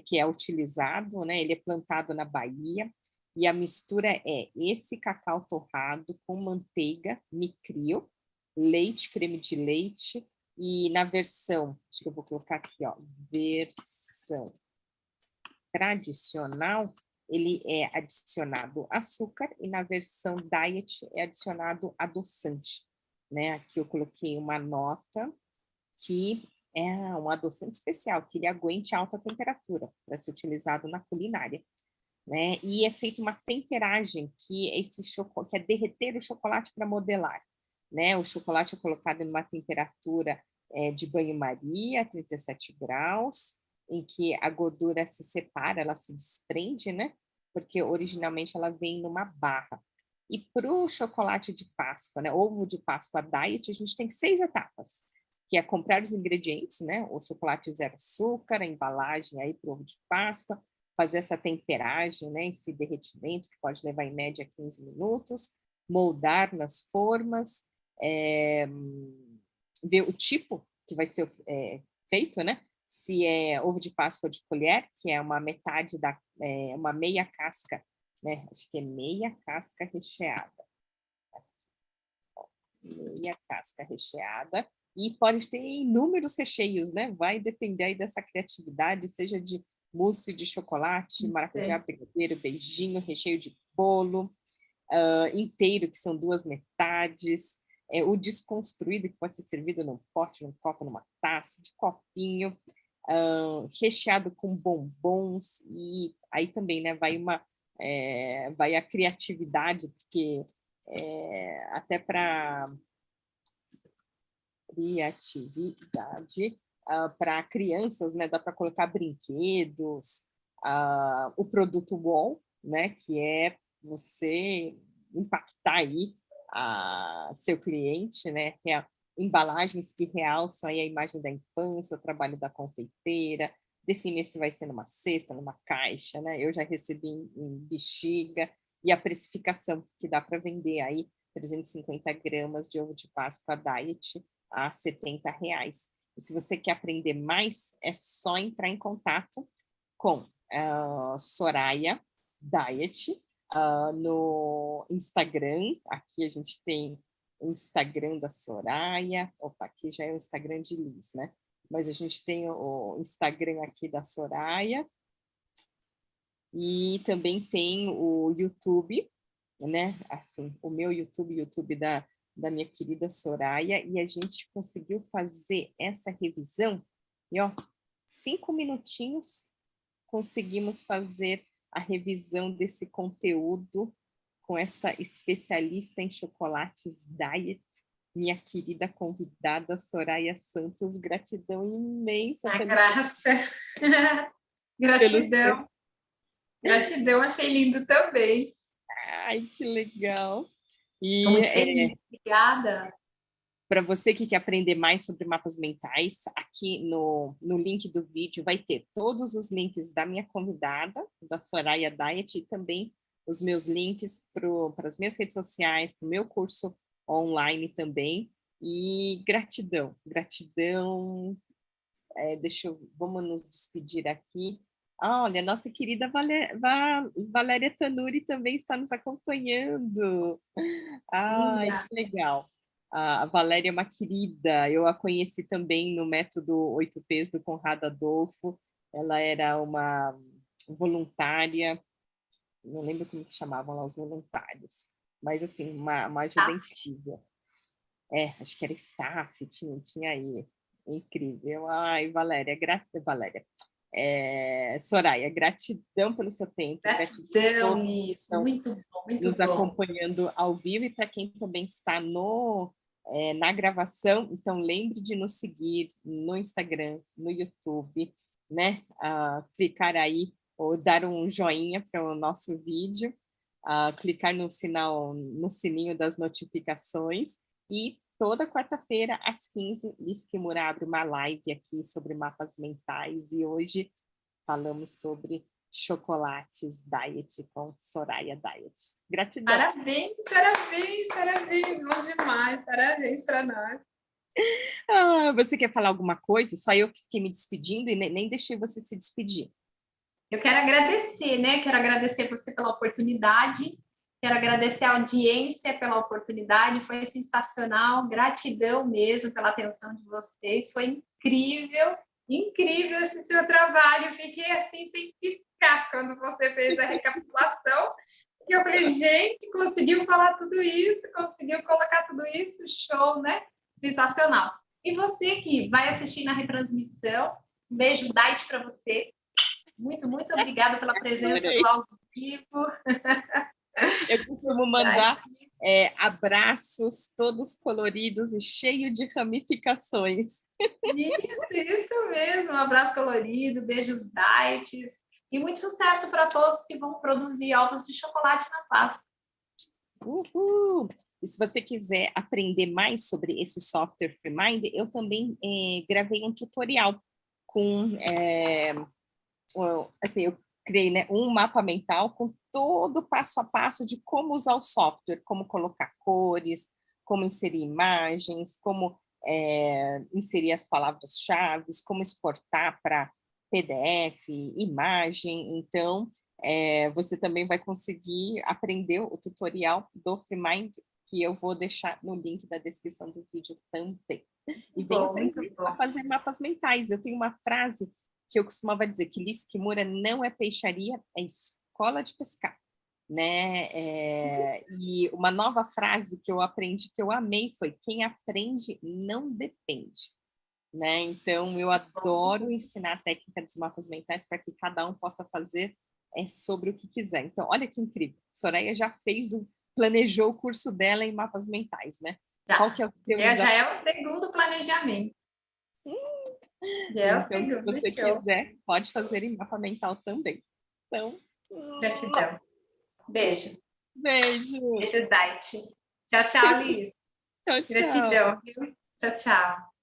Speaker 1: que é utilizado, né, ele é plantado na Bahia, e a mistura é esse cacau torrado com manteiga, micrio, leite, creme de leite, e na versão, acho que eu vou colocar aqui, ó, versão tradicional, ele é adicionado açúcar, e na versão diet é adicionado adoçante, né? Aqui eu coloquei uma nota que é um adoçante especial, que ele aguente alta temperatura para ser utilizado na culinária, né? E é feita uma temperagem que é derreter o chocolate para modelar, né? O chocolate é colocado em uma temperatura de banho-maria, 37 graus, em que a gordura se separa, ela se desprende, né? Porque originalmente ela vem numa barra. E para o chocolate de Páscoa, né? Ovo de Páscoa diet, a gente tem 6 etapas, que é comprar os ingredientes, né? O chocolate zero açúcar, a embalagem aí para o ovo de Páscoa, fazer essa temperagem, né? Esse derretimento, que pode levar em média 15 minutos, moldar nas formas, ver o tipo que vai ser feito, né? Se é ovo de Páscoa de colher, que é uma metade uma meia casca, né? Acho que é meia casca recheada. Meia casca recheada. E pode ter inúmeros recheios, né? Vai depender aí dessa criatividade, seja de mousse de chocolate, maracujá, brigadeiro, beijinho, recheio de bolo, inteiro, que são 2 metades, o desconstruído, que pode ser servido num pote, num copo, numa taça, de copinho, recheado com bombons, e aí também, né, vai a criatividade, porque até para criatividade, para crianças, né, dá para colocar brinquedos, o produto wall, né, que é você impactar aí seu cliente, né, embalagens que realçam aí a imagem da infância, o trabalho da confeiteira, definir se vai ser numa cesta, numa caixa, né? Eu já recebi em bexiga, e a precificação que dá para vender aí 350 gramas de ovo de Páscoa diet a R$ 70. E se você quer aprender mais, é só entrar em contato com Soraya Diet no Instagram. Aqui a gente tem o Instagram da Soraya. Opa, aqui já é o Instagram de Liz, né? Mas a gente tem o Instagram aqui da Soraya. E também tem o YouTube, né? Assim, o meu YouTube, YouTube da minha querida Soraya, e a gente conseguiu fazer essa revisão, e ó, 5 minutinhos conseguimos fazer a revisão desse conteúdo com esta especialista em chocolates diet, minha querida convidada Soraya Santos. Gratidão imensa
Speaker 2: A
Speaker 1: pelo
Speaker 2: graça.
Speaker 1: pelo
Speaker 2: Gratidão. Gratidão, achei lindo também.
Speaker 1: Ai, que legal.
Speaker 2: Estou
Speaker 1: E
Speaker 2: muito feliz. Obrigada.
Speaker 1: para você que quer aprender mais sobre mapas mentais, aqui no link do vídeo vai ter todos os links da minha convidada, da Soraya Diet, e também os meus links para as minhas redes sociais, para o meu curso online também. E gratidão, gratidão. Vamos nos despedir aqui. Olha, nossa querida Valéria Tanuri também está nos acompanhando. Ai,
Speaker 2: Linda.
Speaker 1: que legal. A Valéria é uma querida, eu a conheci também no método 8Ps do Conrado Adolfo. Ela era uma voluntária, não lembro como que chamavam lá os voluntários, mas assim, uma ajuda incrível. Acho que era staff, tinha aí. Incrível. Ai, Valéria, Valéria. Soraya, gratidão pelo seu tempo,
Speaker 2: Gratidão, isso. Muito bom, muito
Speaker 1: nos
Speaker 2: bom.
Speaker 1: acompanhando ao vivo, e para quem também está na gravação, então lembre de nos seguir no Instagram, no YouTube, né? Clicar aí ou dar um joinha para o nosso vídeo, clicar no sininho das notificações, e toda quarta-feira, às 15, Liz Kimura abre uma live aqui sobre mapas mentais, e hoje falamos sobre chocolates diet com Soraya Diet. Gratidão.
Speaker 2: Parabéns, parabéns, parabéns. Bom demais. Parabéns para nós.
Speaker 1: Você quer falar alguma coisa? Só eu que fiquei me despedindo e nem deixei você se despedir.
Speaker 2: Eu quero agradecer, né? Quero agradecer você pela oportunidade. Quero agradecer a audiência pela oportunidade. Foi sensacional. Gratidão mesmo pela atenção de vocês. Foi incrível, incrível esse seu trabalho. Fiquei assim sem piscar quando você fez a recapitulação. E eu falei, gente, conseguiu falar tudo isso, conseguiu colocar tudo isso, show, né? Sensacional. E você que vai assistir na retransmissão, um beijo diet para você. Muito, muito obrigada pela presença do ao vivo.
Speaker 1: Eu costumo mandar abraços todos coloridos e cheio de ramificações.
Speaker 2: Isso mesmo. Um abraço colorido, beijos diets. E muito sucesso para todos que vão produzir ovos de chocolate na Páscoa.
Speaker 1: Uhul! E se você quiser aprender mais sobre esse software FreeMind, eu também gravei um tutorial com... assim, eu criei, né, um mapa mental com todo o passo a passo de como usar o software, como colocar cores, como inserir imagens, como inserir as palavras-chave, como exportar para PDF, imagem. Então, você também vai conseguir aprender o tutorial do FreeMind, que eu vou deixar no link da descrição do vídeo também. E vem aprender a fazer mapas mentais. Eu tenho uma frase que eu costumava dizer, que Liz Kimura não é peixaria, é escola de pescar, né? E uma nova frase que eu aprendi, que eu amei, foi: quem aprende não depende, né? Então, eu adoro ensinar a técnica dos mapas mentais para que cada um possa fazer sobre o que quiser. Então, olha que incrível. Soraya já planejou o curso dela em mapas mentais, né? Qual que é o seu
Speaker 2: já é o segundo planejamento.
Speaker 1: Então, se você quiser, pode fazer em mapa mental também. Então,
Speaker 2: gratidão. Beijo.
Speaker 1: Beijo.
Speaker 2: Beijos, Diet. Tchau, tchau, Liz.
Speaker 1: Tchau, tchau.
Speaker 2: Gratidão. Tchau, tchau.